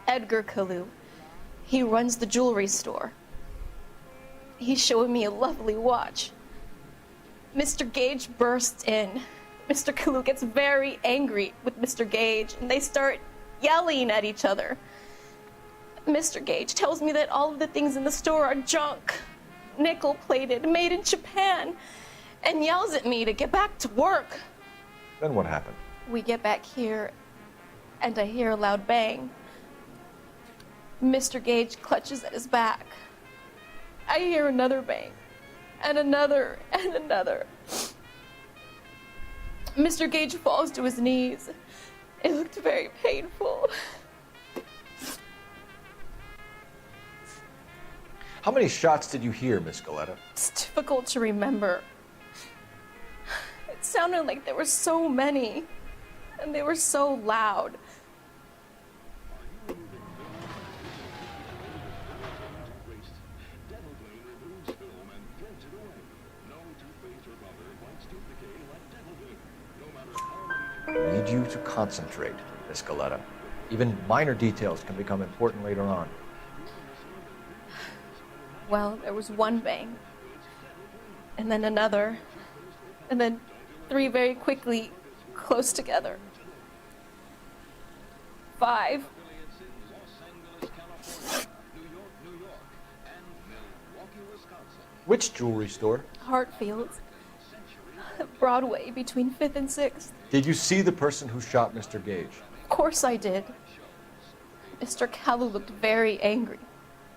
Edgar Kalu. He runs the jewelry store. He's showing me a lovely watch. Mr. Gage bursts in. Mr. Kalu gets very angry with Mr. Gage, and they start yelling at each other. Mr. Gage tells me that all of the things in the store are junk, nickel-plated, made in Japan, and yells at me to get back to work. Then what happened? We get back here, and I hear a loud bang. Mr. Gage clutches at his back. I hear another bang, and another, and another. Mr. Gage falls to his knees. It looked very painful. How many shots did you hear, Miss Galleta? It's difficult to remember. It sounded like there were so many, and they were so loud. I need you to concentrate, Miss Galleta. Even minor details can become important later on. Well, there was one bang, and then another, and then three very quickly, close together. 5. Which jewelry store? Hartfield's. Broadway, between 5th and 6th. Did you see the person who shot Mr. Gage? Of course I did. Mr. Kalu looked very angry.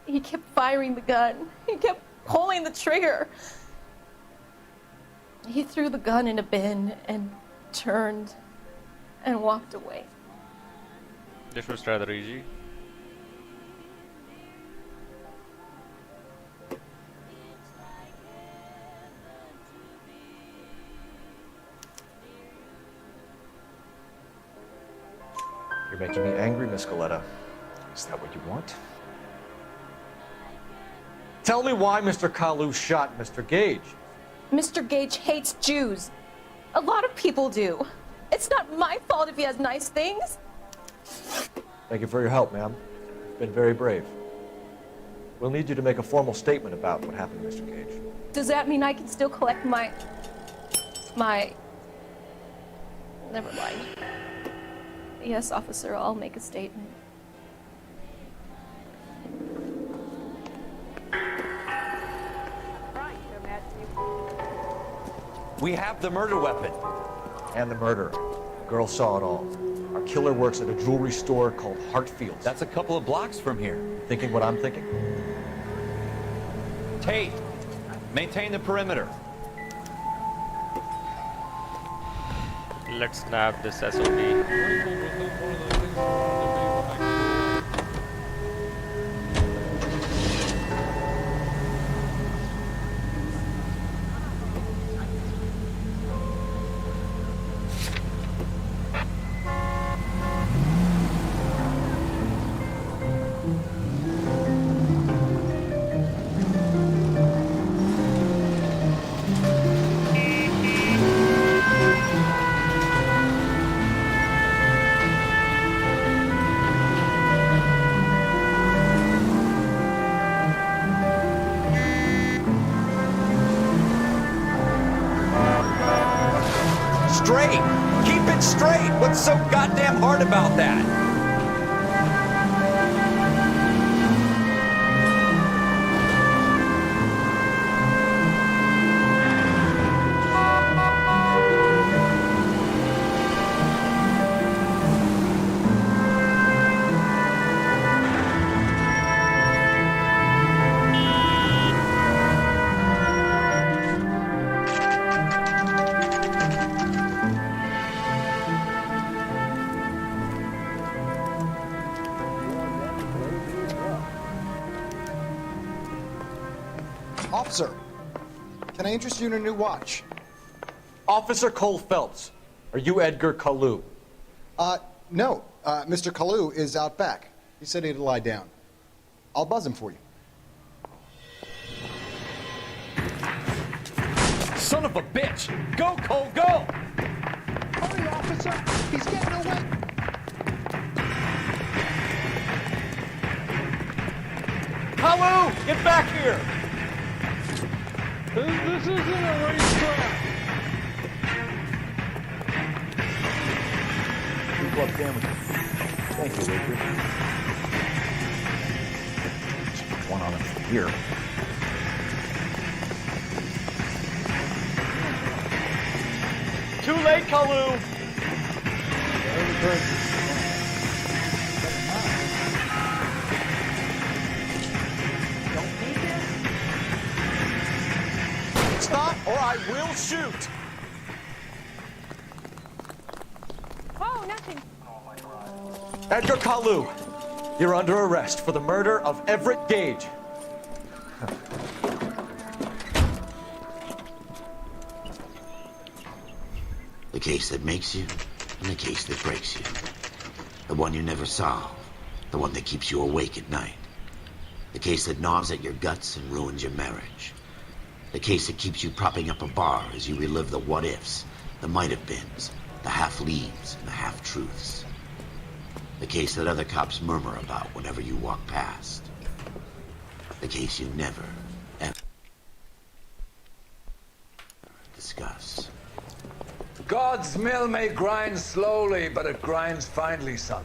He kept firing the gun. He kept pulling the trigger. He threw the gun in a bin and turned and walked away. This was rather easy. You're making me angry, Miss Galleta. Is that what you want? Tell me why Mr. Kalu shot Mr. Gage. Mr. Gage hates Jews. A lot of people do. It's not my fault if he has nice things. Thank you for your help, ma'am. You've been very brave. We'll need you to make a formal statement about what happened to Mr. Gage. Does that mean I can still collect my... Never mind. Yes, officer, I'll make a statement. We have the murder weapon. And the murderer. The girl saw it all. Our killer works at a jewelry store called Hartfield's. That's a couple of blocks from here. Thinking what I'm thinking? Tate, maintain the perimeter. Let's snap this SOB. Straight! Keep it straight! What's so goddamn hard about that? Officer, can I interest you in a new watch? Officer Cole Phelps, are you Edgar Kalu? No. Mr. Kalu is out back. He said he'd lie down. I'll buzz him for you. Son of a bitch! Go, Cole, go! Hurry, officer! He's getting away! Kalu, get back here! This isn't a racetrack. Thank you, Edgar. Put one on him from here. Too late, Kalu! Stop or I will shoot! Oh, nothing. Edgar Kalu, you're under arrest for the murder of Everett Gage. The case that makes you, and the case that breaks you. The one you never solve. The one that keeps you awake at night. The case that gnaws at your guts and ruins your marriage. The case that keeps you propping up a bar as you relive the what-ifs, the might-have-beens, the half-leaves, and the half-truths. The case that other cops murmur about whenever you walk past. The case you never, ever discuss. God's mill may grind slowly, but it grinds finely, son.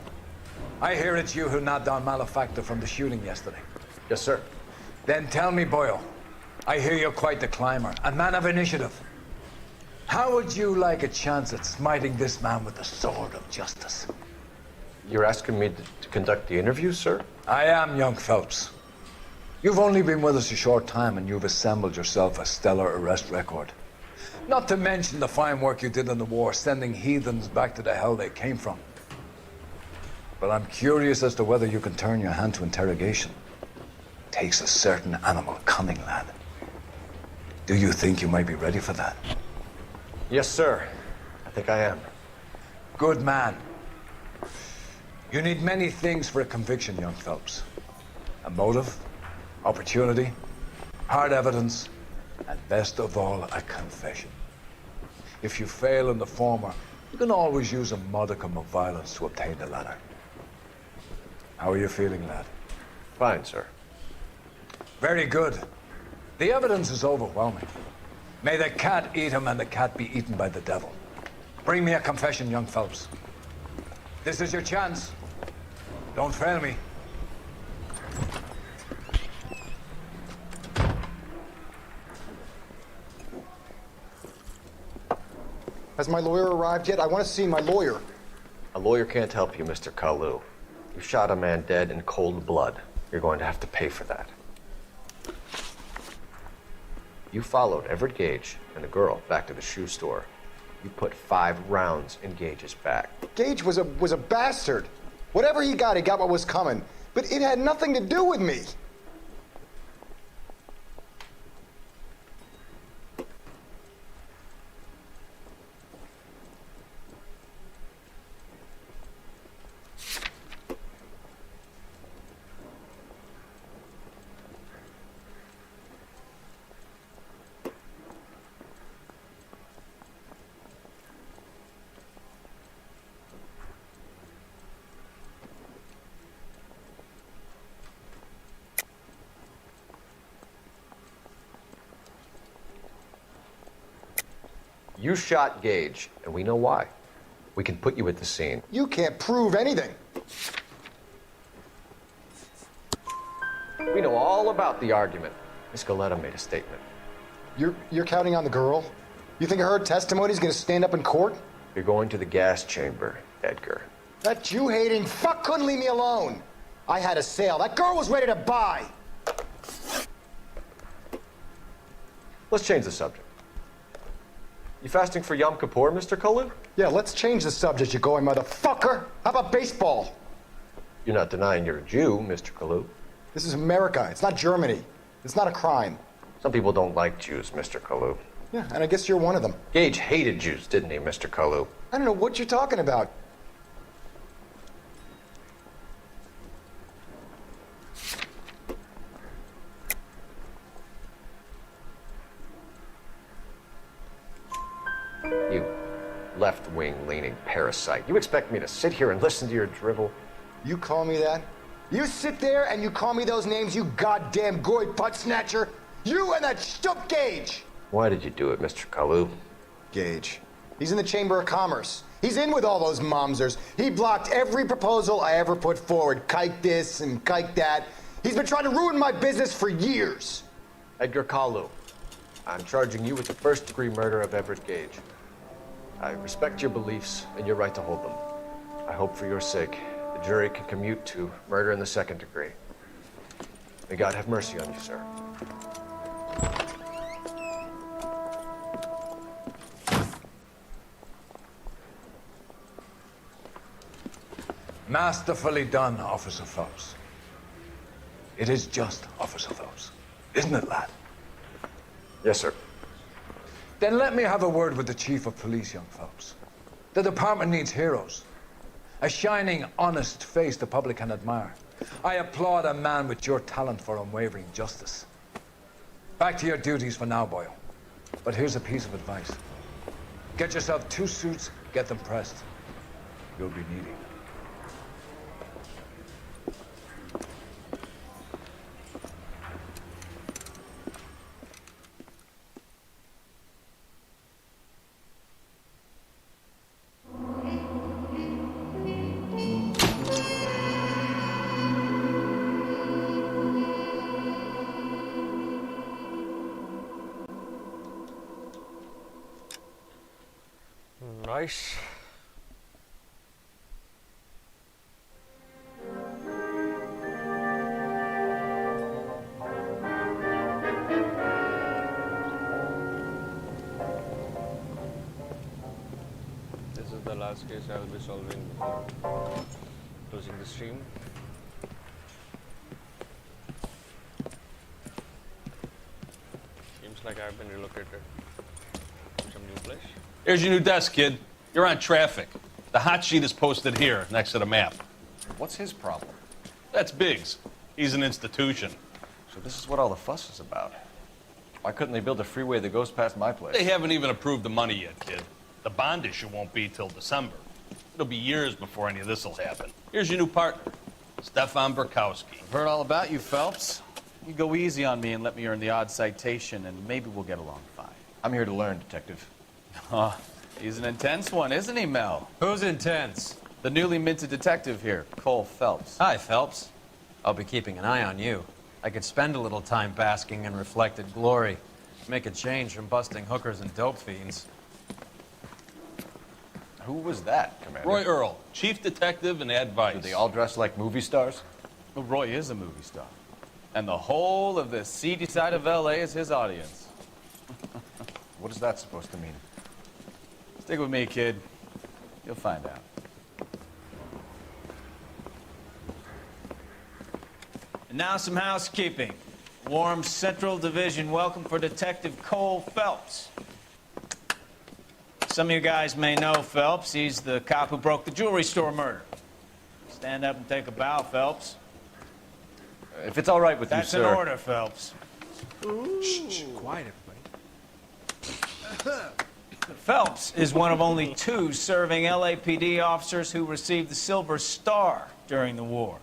I hear it's you who nabbed down Malefactor from the shooting yesterday. Yes, sir. Then tell me, Boyle, I hear you're quite the climber, a man of initiative. How would you like a chance at smiting this man with the sword of justice? You're asking me to conduct the interview, sir? I am, young Phelps. You've only been with us a short time, and you've assembled yourself a stellar arrest record. Not to mention the fine work you did in the war, sending heathens back to the hell they came from. But I'm curious as to whether you can turn your hand to interrogation. Takes a certain animal cunning, lad. Do you think you might be ready for that? Yes, sir. I think I am. Good man. You need many things for a conviction, young Phelps. A motive, opportunity, hard evidence, and best of all, a confession. If you fail in the former, you can always use a modicum of violence to obtain the latter. How are you feeling, lad? Fine, sir. Very good. The evidence is overwhelming. May the cat eat him and the cat be eaten by the devil. Bring me a confession, young Phelps. This is your chance. Don't fail me. Has my lawyer arrived yet? I want to see my lawyer. A lawyer can't help you, Mr. Kalu. You shot a man dead in cold blood. You're going to have to pay for that. You followed Everett Gage and the girl back to the shoe store. You put 5 rounds in Gage's back. Gage was a bastard. Whatever he got what was coming. But it had nothing to do with me. You shot Gage, and we know why. We can put you at the scene. You can't prove anything. We know all about the argument. Miss Galetta made a statement. You're counting on the girl? You think her testimony is going to stand up in court? You're going to the gas chamber, Edgar. That Jew-hating fuck couldn't leave me alone. I had a sale. That girl was ready to buy. Let's change the subject. You fasting for Yom Kippur, Mr. Kalu? Yeah, let's change the subject, you going motherfucker. How about baseball? You're not denying you're a Jew, Mr. Kalu. This is America. It's not Germany. It's not a crime. Some people don't like Jews, Mr. Kalu. Yeah, and I guess you're one of them. Gage hated Jews, didn't he, Mr. Kalu? I don't know what you're talking about. You left-wing leaning parasite. You expect me to sit here and listen to your drivel? You call me that? You sit there and you call me those names, you goddamn goy putt snatcher? You and that stup Gage! Why did you do it, Mr. Kalu? Gage. He's in the Chamber of Commerce. He's in with all those momsers. He blocked every proposal I ever put forward. Kike this and kike that. He's been trying to ruin my business for years. Edgar Kalu, I'm charging you with the first-degree murder of Everett Gage. I respect your beliefs and your right to hold them. I hope for your sake the jury can commute to murder in the second degree. May God have mercy on you, sir. Masterfully done, Officer Phelps. It is just, Officer Phelps. Isn't it, lad? Yes, sir. Then let me have a word with the Chief of Police, young Phelps. The department needs heroes. A shining, honest face the public can admire. I applaud a man with your talent for unwavering justice. Back to your duties for now, Boyle. But here's a piece of advice. Get yourself 2 suits, get them pressed. You'll be needing. Nice. This is the last case I will be solving before closing the stream. Seems like I've been relocated to some new place. Here's your new desk, kid. You're on traffic. The hot sheet is posted here, next to the map. What's his problem? That's Biggs. He's an institution. So this is what all the fuss is about. Why couldn't they build a freeway that goes past my place? They haven't even approved the money yet, kid. The bond issue won't be till December. It'll be years before any of this will happen. Here's your new partner, Stefan Burkowski. I've heard all about you, Phelps. You go easy on me and let me earn the odd citation, and maybe we'll get along fine. I'm here to learn, Detective. Oh, he's an intense one, isn't he, Mel? Who's intense? The newly minted detective here, Cole Phelps. Hi, Phelps. I'll be keeping an eye on you. I could spend a little time basking in reflected glory. Make a change from busting hookers and dope fiends. Who was that, Commander? Roy Earl, chief detective and advice. Do they all dress like movie stars? Well, Roy is a movie star. And the whole of the seedy side of L.A. is his audience. What is that supposed to mean? Stick with me, kid. You'll find out. And now some housekeeping. Warm Central Division welcome for Detective Cole Phelps. Some of you guys may know Phelps. He's the cop who broke the jewelry store murder. Stand up and take a bow, Phelps. If it's all right with That's you, sir. in order, Phelps. Shh, quiet, everybody. Phelps is one of only 2 serving LAPD officers who received the Silver Star during the war.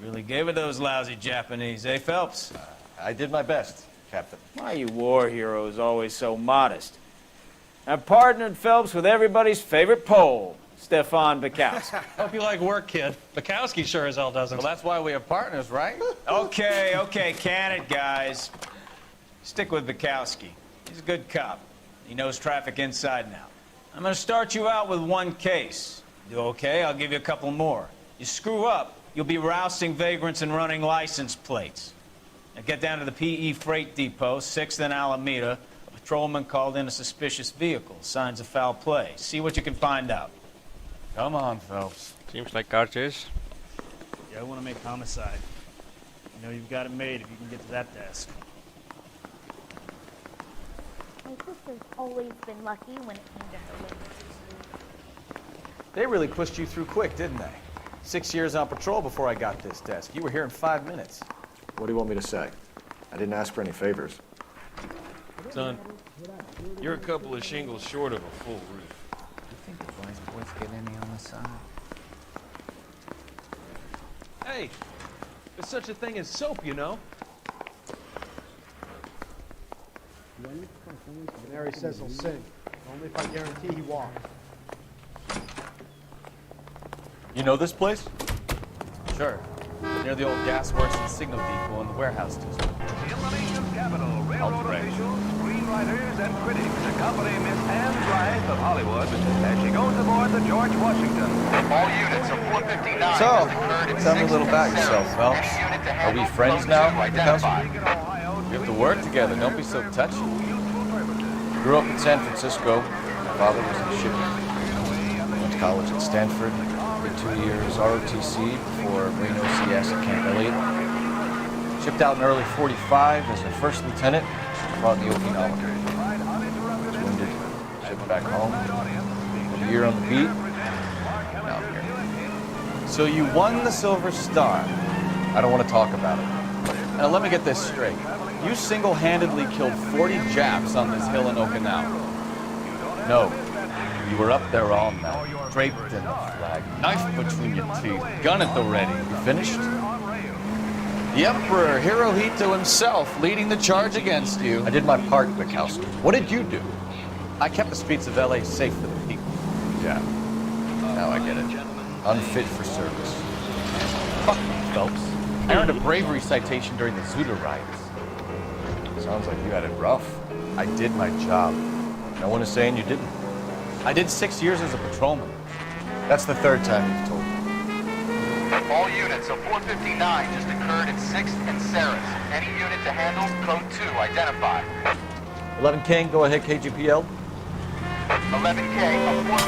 Really gave it those lousy Japanese, eh, Phelps? I did my best, Captain. Why you war heroes always so modest? I've partnered Phelps with everybody's favorite Pole, Stefan Bukowski. Hope you like work, kid. Bukowski sure as hell doesn't. Well, that's why we have partners, right? Okay, can it, guys. Stick with Bukowski. He's a good cop. He knows traffic inside and out. I'm gonna start you out with 1 case. Do okay? I'll give you a couple more. You screw up, you'll be rousting vagrants and running license plates. Now get down to the PE Freight Depot, 6th and Alameda. A patrolman called in a suspicious vehicle. Signs of foul play. See what you can find out. Come on, Phelps. Seems like car chase. Yeah, I want to make homicide. You know you've got it made if you can get to that desk. My sister's always been lucky when it came to her witnesses. They really pushed you through quick, didn't they? 6 years on patrol before I got this desk. You were here in 5 minutes. What do you want me to say? I didn't ask for any favors. Son, you're a couple of shingles short of a full roof. You think the wise boys get any on the side? Hey, there's such a thing as soap, you know? Mary says he'll sing. Only if I guarantee he walks. You know this place? Sure. Near the old gas works and signal depot in the warehouse district. Capital, railroad officials, screenwriters, and critics accompany Miss Anne Blythe of Hollywood as she goes aboard the George Washington. All units of 159. So, tell me a little about yourself, Phelps. Are we friends now, Bukowski? We have to work together. Don't be so touchy. Grew up in San Francisco. My father was a shipman. Went to college at Stanford. Did 2 years ROTC before Marine OCS at Camp Elliott. Shipped out in early 45 as a first lieutenant. Fought in the Okinawa. Was wounded. Shipped back home. Did a year on the beat. Now I'm here. So you won the Silver Star. I don't want to talk about it. Now let me get this straight. You single-handedly killed 40 Japs on this hill in Okinawa. No. You were up there all night, draped in the flag, knife between your teeth, gun at the ready. You finished? The Emperor Hirohito himself leading the charge against you. I did my part, Bukowski. What did you do? I kept the streets of LA safe for the people. Yeah. Now I get it. Unfit for service. Fuck you, Phelps. I earned a bravery citation during the Zuda riots. Sounds like you had it rough. I did my job. No one is saying you didn't. I did 6 years as a patrolman. That's the 3rd time you've told me. All units of 459 just occurred at 6th and Saris. Any unit to handle, code 2, identify. 11 King, go ahead, KGPL. 11K, a 459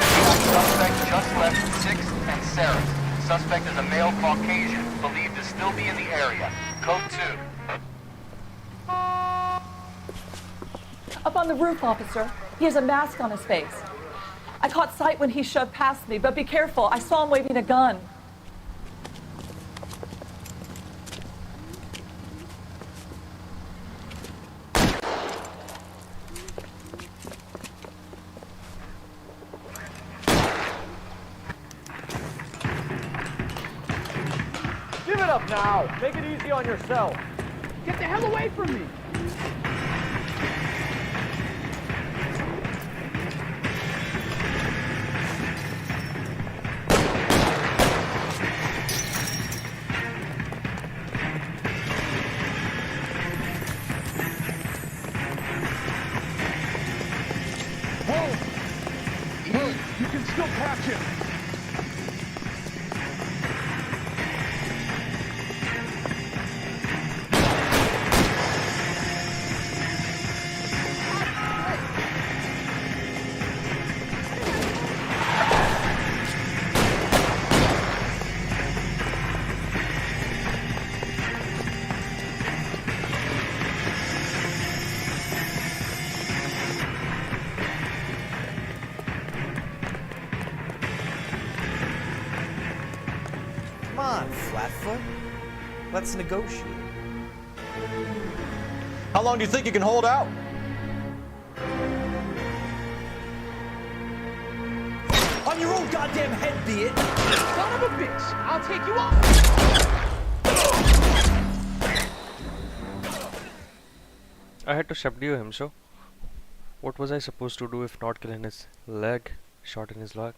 suspect just left 6th and Saris. Suspect is a male Caucasian, believed to still be in the area. Code 2. Up on the roof, officer. He has a mask on his face. I caught sight when he shoved past me, but be careful. I saw him waving a gun. Give it up now. Make it easy on yourself. Get the hell away from me. You can still catch him. on, Flatfoot. Let's negotiate. How long do you think you can hold out? On your own goddamn head, be it. Son of a bitch! I'll take you on! I had to subdue him, so what was I supposed to do if not kill in his leg? Shot in his leg.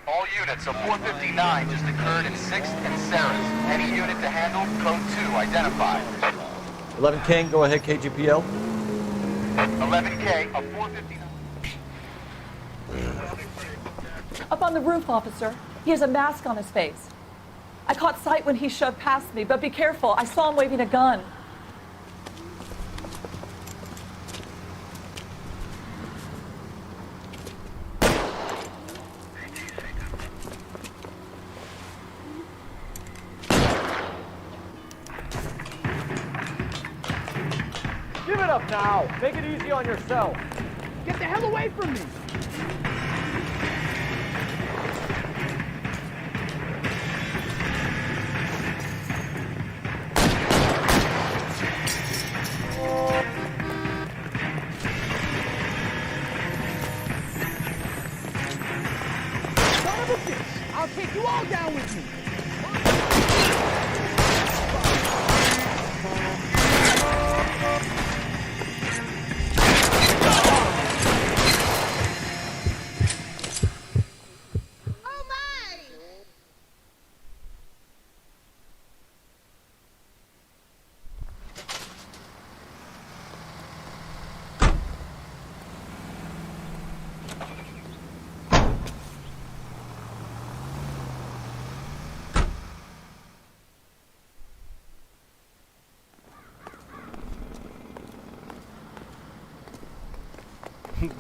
All units of 459 just occurred in 6th and Sarah's. Any unit to handle, code 2 identified. 11 King, go ahead, KGPL. 11K of 459. Up on the roof, officer. He has a mask on his face. I caught sight when he shoved past me, but be careful. I saw him waving a gun. Give it up now. Make it easy on yourself. Get the hell away from me. Son of a bitch! I'll take you all down with me.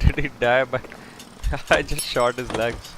Did he die by... I just shot his legs.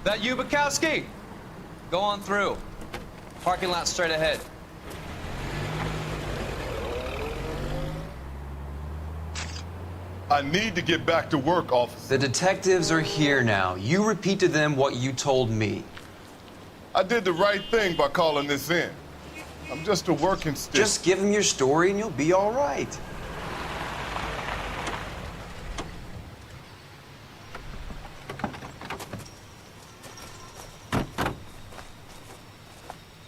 That you, Bukowski? Go on through. Parking lot straight ahead. I need to get back to work, officer. The detectives are here now. You repeat to them what you told me. I did the right thing by calling this in. I'm just a working stick. Just give them your story and you'll be all right.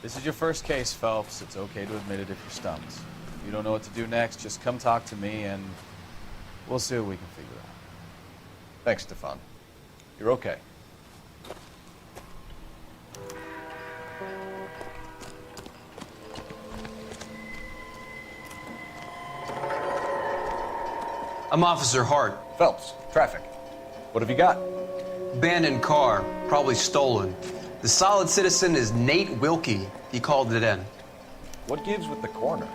This is your first case, Phelps. It's okay to admit it if you're stumped. If you don't know what to do next, just come talk to me and we'll see what we can figure out. Thanks, Stefan. You're okay. I'm Officer Hart. Phelps, traffic. What have you got? Abandoned car, probably stolen. The solid citizen is Nate Wilkie. He called it in. What gives with the corner?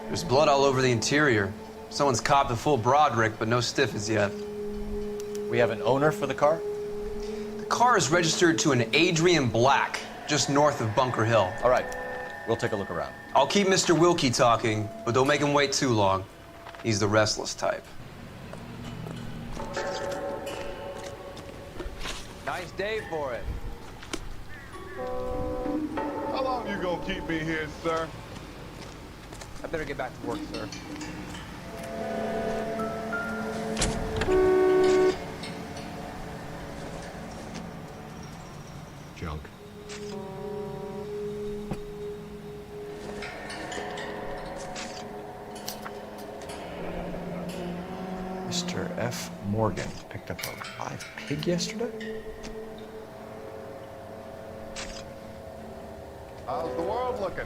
There's blood all over the interior. Someone's copped a full Broderick, but no stiff as yet. We have an owner for the car? The car is registered to an Adrian Black, just north of Bunker Hill. All right, we'll take a look around. I'll keep Mr. Wilkie talking, but don't make him wait too long. He's the restless type. Nice day for it. How long you gonna keep me here, sir? I better get back to work, sir. Junk. Mr. F. Morgan picked up a live pig yesterday? How's the world looking?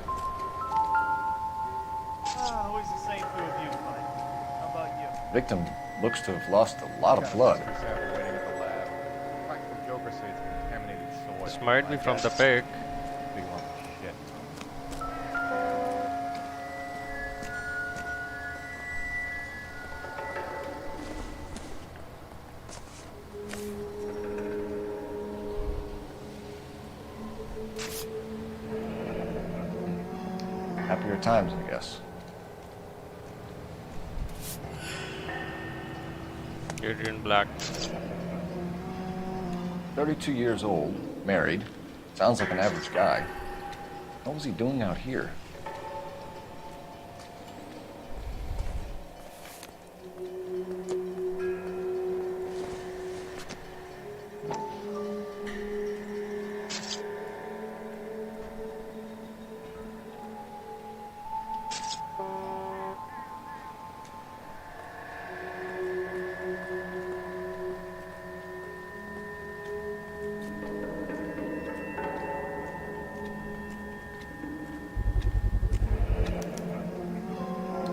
Always the same two of you, Mike. How about you? Victim looks to have lost a lot of blood. This might be from the pig. Big lump of shit. Happier times, I guess. Adrian Black. 32 years old, married. Sounds like an average guy. What was he doing out here?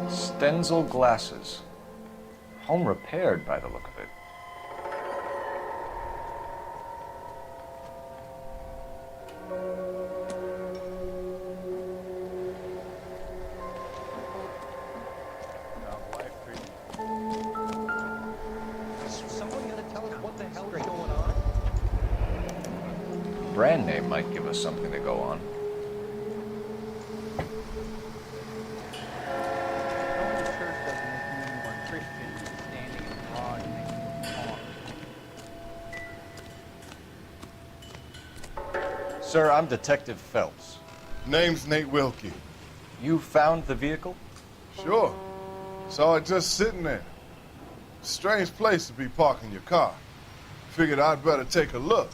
Stenzel glasses. Home repaired by the look of it. Someone gonna tell us what the hell is going on? Brand name might give us something to go on. Sir, I'm Detective Phelps. Name's Nate Wilkie. You found the vehicle? Sure. Saw it just sitting there. Strange place to be parking your car. Figured I'd better take a look.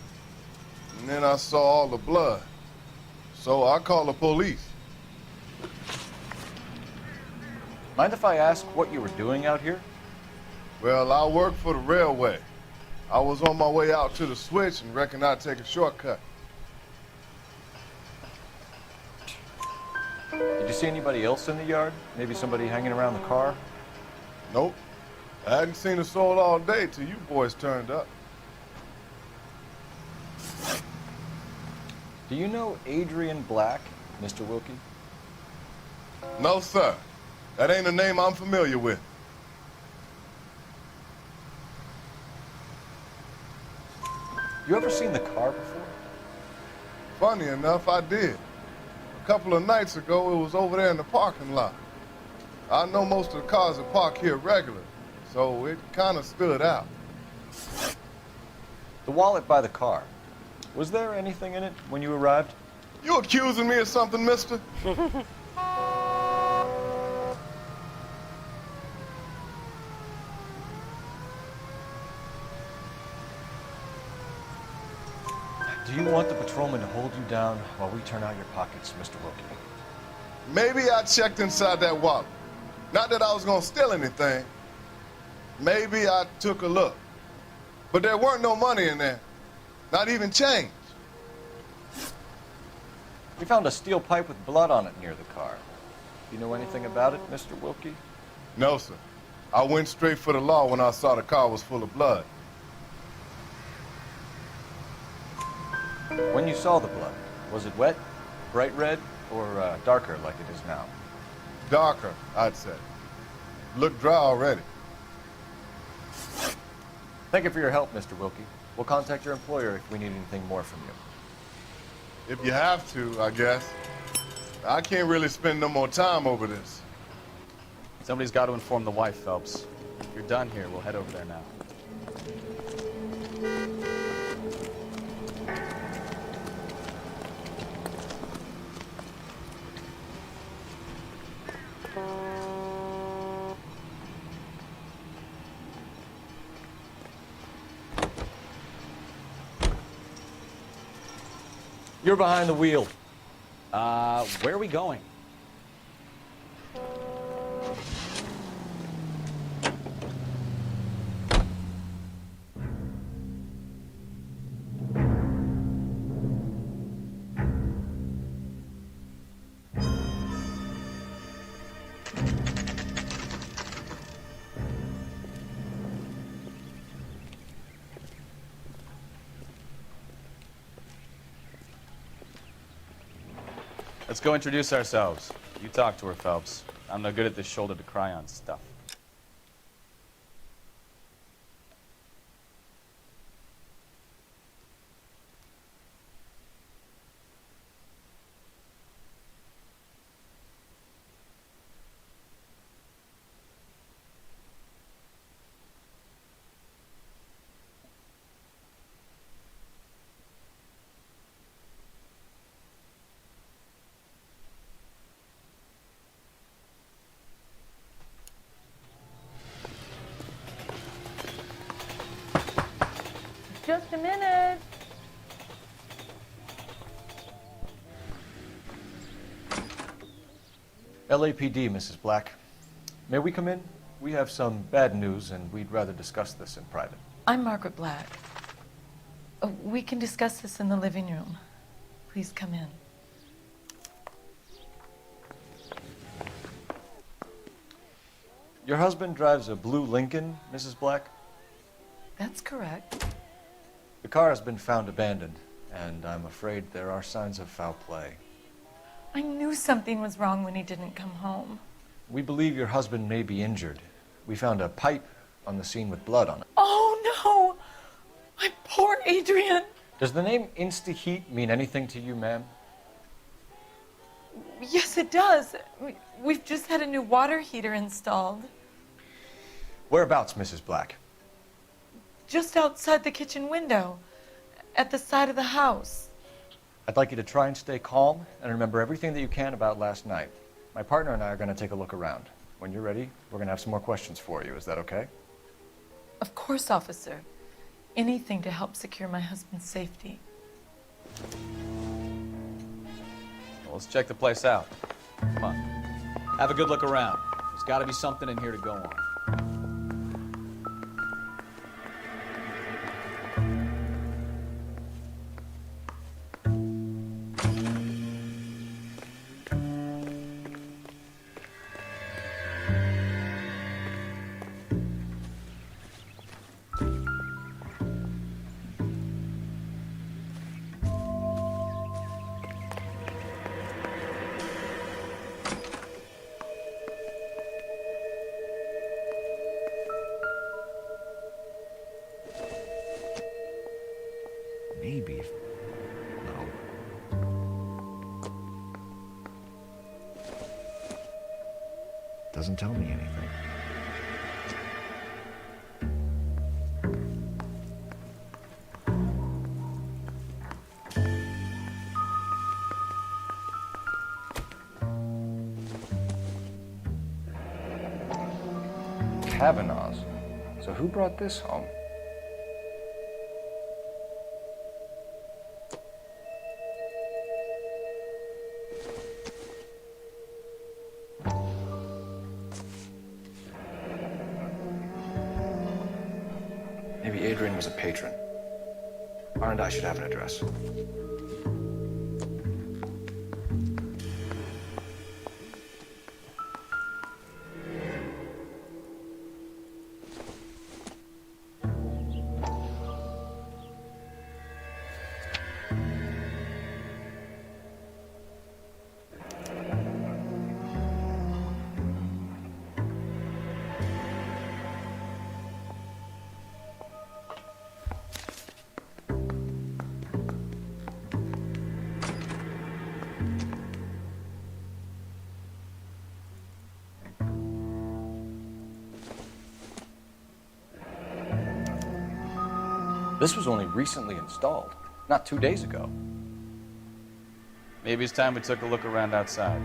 And then I saw all the blood. So I called the police. Mind if I ask what you were doing out here? Well, I work for the railway. I was on my way out to the switch and reckoned I'd take a shortcut. Did you see anybody else in the yard? Maybe somebody hanging around the car? Nope. I hadn't seen a soul all day till you boys turned up. Do you know Adrian Black, Mr. Wilkie? No, sir. That ain't a name I'm familiar with. You ever seen the car before? Funny enough, I did. A couple of nights ago, it was over there in the parking lot. I know most of the cars that park here regular, so it kind of stood out. The wallet by the car. Was there anything in it when you arrived? You accusing me of something, mister? Do you want the patrolman to hold you down while we turn out your pockets, Mr. Wilkie? Maybe I checked inside that wallet. Not that I was gonna steal anything. Maybe I took a look. But there weren't no money in there. Not even change. We found a steel pipe with blood on it near the car. Do you know anything about it, Mr. Wilkie? No, sir. I went straight for the law when I saw the car was full of blood. When you saw the blood, was it wet, bright red, or darker like it is now? Darker, I'd say. Looked dry already. Thank you for your help, Mr. Wilkie. We'll contact your employer if we need anything more from you. If you have to, I guess. I can't really spend no more time over this. Somebody's got to inform the wife, Phelps. If you're done here, we'll head over there now. You're behind the wheel. Where are we going? Let's go introduce ourselves. You talk to her, Phelps. I'm no good at this shoulder to cry on stuff. Just a minute. LAPD, Mrs. Black. May we come in? We have some bad news, and we'd rather discuss this in private. I'm Margaret Black. We can discuss this in the living room. Please come in. Your husband drives a blue Lincoln, Mrs. Black? That's correct. The car has been found abandoned, and I'm afraid there are signs of foul play. I knew something was wrong when he didn't come home. We believe your husband may be injured. We found a pipe on the scene with blood on it. Oh, no! My poor Adrian! Does the name Insta-Heat mean anything to you, ma'am? Yes, it does. We've just had a new water heater installed. Whereabouts, Mrs. Black? Just outside the kitchen window, at the side of the house. I'd like you to try and stay calm and remember everything that you can about last night. My partner and I are going to take a look around. When you're ready, we're going to have some more questions for you. Is that okay? Of course, officer. Anything to help secure my husband's safety. Well, let's check the place out. Come on. Have a good look around. There's got to be something in here to go on. Maybe. No. Doesn't tell me anything. Kavanaugh's. So who brought this home? Maybe Adrian was a patron. R&I should have an address. This was only recently installed, not 2 days ago. Maybe it's time we took a look around outside.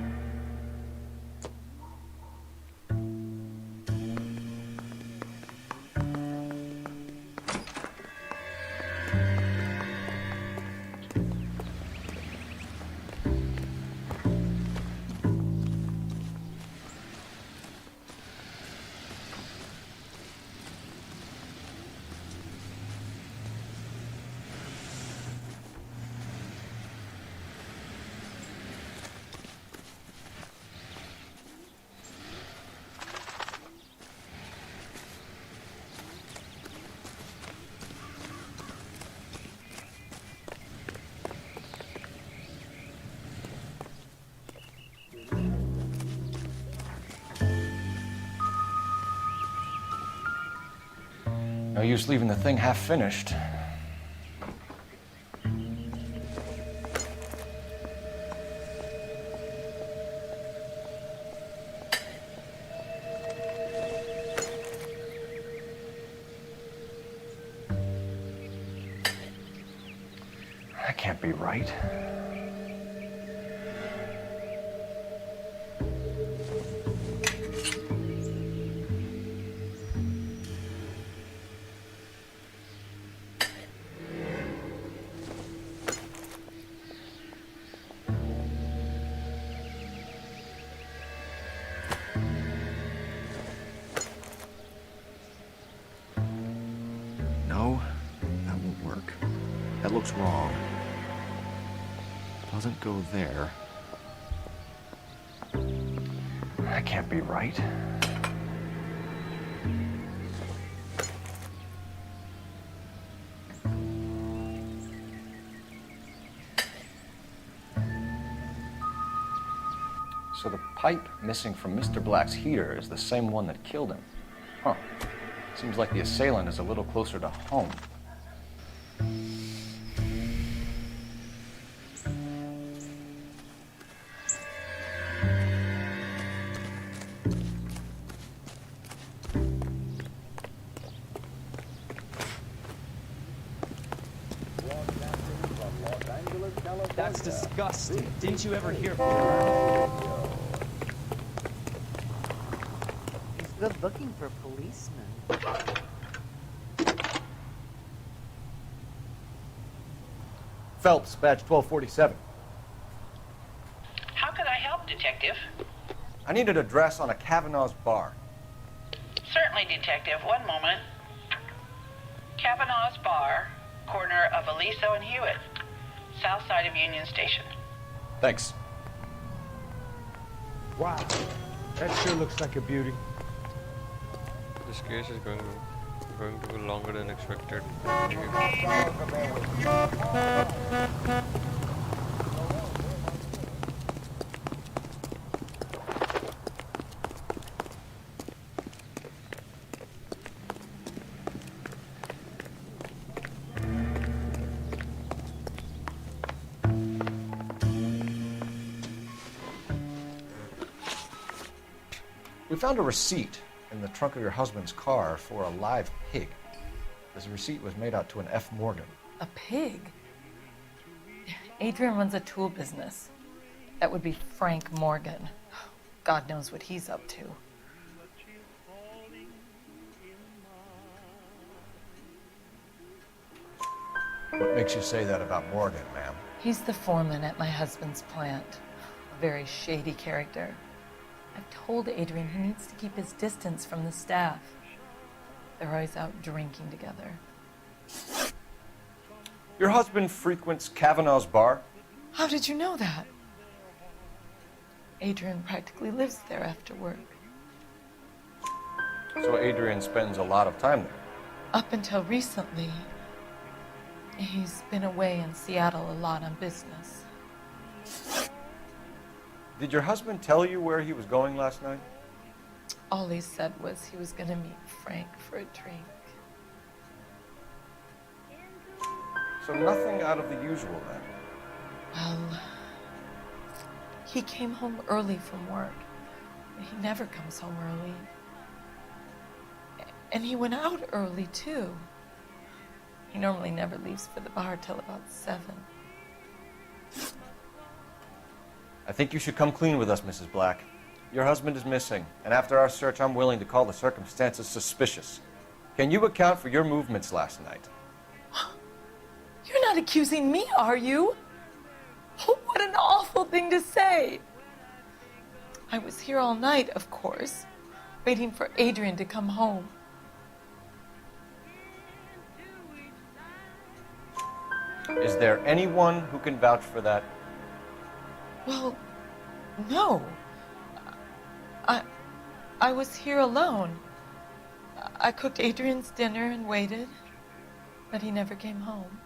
No use leaving the thing half finished. That can't be right. No, that won't work. That looks wrong. Doesn't go there. That can't be right. So the pipe missing from Mr. Black's heater is the same one that killed him. Huh. Seems like the assailant is a little closer to home. That's disgusting. Didn't you ever hear? He's good looking for a policeman. Phelps, badge 1247. How can I help, Detective? I need an address on a Kavanaugh's bar. Certainly, Detective. One moment. Kavanaugh's Bar, corner of Aliso and Hewitt, south side of Union Station. Thanks. Wow, that sure looks like a beauty. This case is going to be longer than expected. We found a receipt in the trunk of your husband's car for a live pig. This receipt was made out to an F. Morgan. A pig? Adrian runs a tool business. That would be Frank Morgan. God knows what he's up to. What makes you say that about Morgan, ma'am? He's the foreman at my husband's plant. A very shady character. I've told Adrian he needs to keep his distance from the staff. They're always out drinking together. Your husband frequents Kavanaugh's bar? How did you know that? Adrian practically lives there after work. So Adrian spends a lot of time there. Up until recently, he's been away in Seattle a lot on business. Did your husband tell you where he was going last night? All he said was he was going to meet Frank for a drink. So nothing out of the usual then? Well, he came home early from work. He never comes home early. And he went out early, too. He normally never leaves for the bar till about 7. I think you should come clean with us, Mrs. Black. Your husband is missing, and after our search, I'm willing to call the circumstances suspicious. Can you account for your movements last night? You're not accusing me, are you? Oh, what an awful thing to say. I was here all night, of course, waiting for Adrian to come home. Is there anyone who can vouch for that? Well, no. I was here alone. I cooked Adrian's dinner and waited, but he never came home.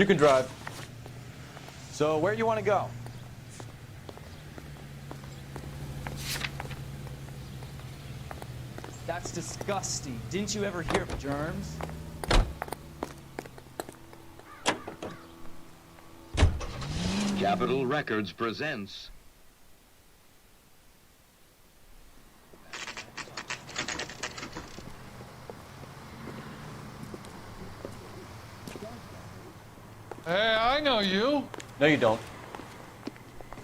You can drive. So where you want to go? That's disgusting. Didn't you ever hear of germs? Capitol Records presents Hey, I know you. No, you don't.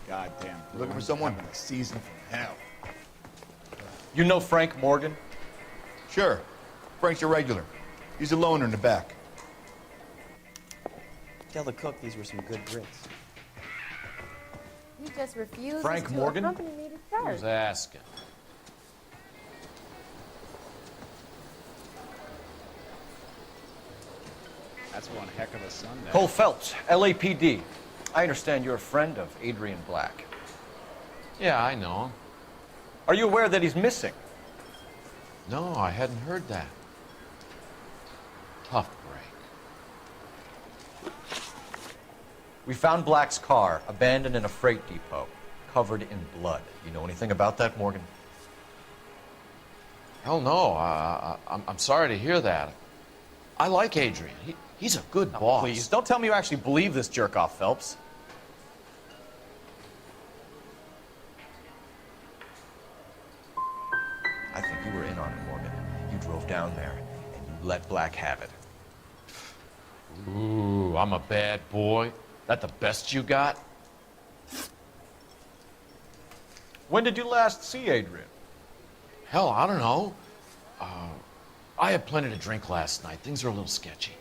Goddamn. Looking for someone? A season from hell. You know Frank Morgan? Sure. Frank's a regular. He's a loner in the back. Tell the cook these were some good grits. He just refuses Frank to Morgan? accompany me to church. Who's asking? That's one heck of a Sunday. Cole Phelps, LAPD. I understand you're a friend of Adrian Black. Yeah, I know him. Are you aware that he's missing? No, I hadn't heard that. Tough break. We found Black's car abandoned in a freight depot, covered in blood. You know anything about that, Morgan? Hell no. I'm sorry to hear that. I like Adrian. He's a good boss. Please, don't tell me you actually believe this jerk-off, Phelps. I think you were in on it, Morgan. You drove down there, and you let Black have it. Ooh, I'm a bad boy. That the best you got? When did you last see Adrian? Hell, I don't know. I had plenty to drink last night. Things are a little sketchy.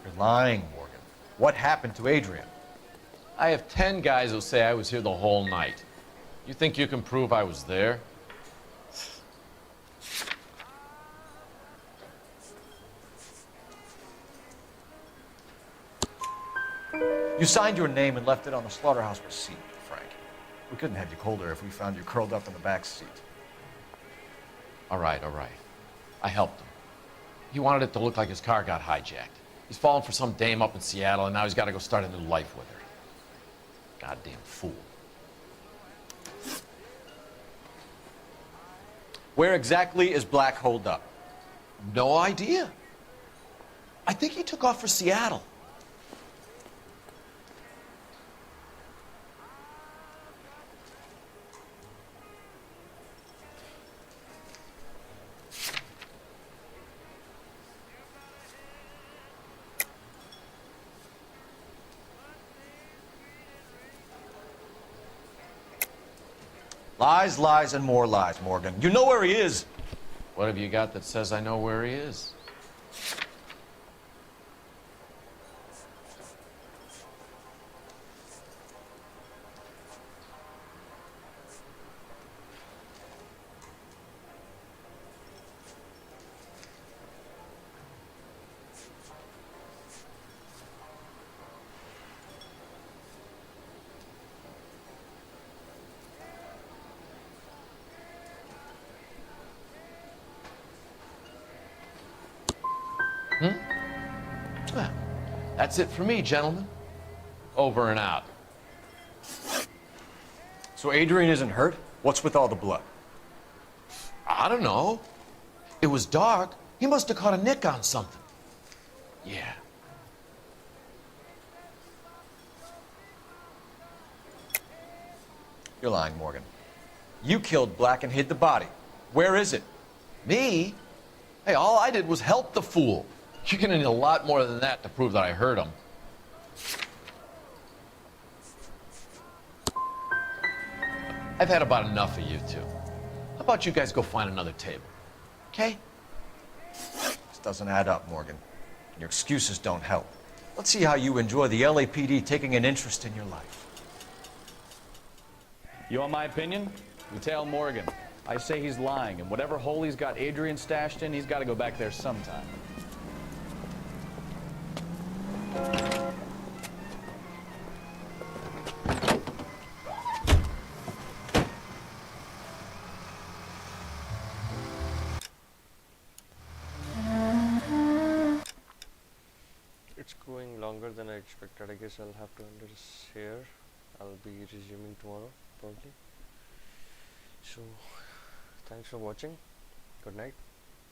You're lying, Morgan. What happened to Adrian? I have 10 guys who say I was here the whole night. You think you can prove I was there? You signed your name and left it on the slaughterhouse receipt, Frank. We couldn't have you colder if we found you curled up in the back seat. All right, all right. I helped him. He wanted it to look like his car got hijacked. He's fallen for some dame up in Seattle, and now he's got to go start a new life with her. Goddamn fool. Where exactly is Black holed up? No idea. I think he took off for Seattle. Lies, lies, and more lies, Morgan. You know where he is. What have you got that says I know where he is? Well, that's it for me, gentlemen. Over and out. So Adrian isn't hurt? What's with all the blood? I don't know. It was dark. He must have caught a nick on something. Yeah. You're lying, Morgan. You killed Black and hid the body. Where is it? Me? Hey, all I did was help the fool. You're gonna need a lot more than that to prove that I hurt him. I've had about enough of you two. How about you guys go find another table? Okay? This doesn't add up, Morgan. Your excuses don't help. Let's see how you enjoy the LAPD taking an interest in your life. You want my opinion? You tell Morgan. I say he's lying, and whatever hole he's got Adrian stashed in, he's got to go back there sometime. longer than I expected. I guess I'll have to end this here. I'll be resuming tomorrow, probably. So, thanks for watching. Good night.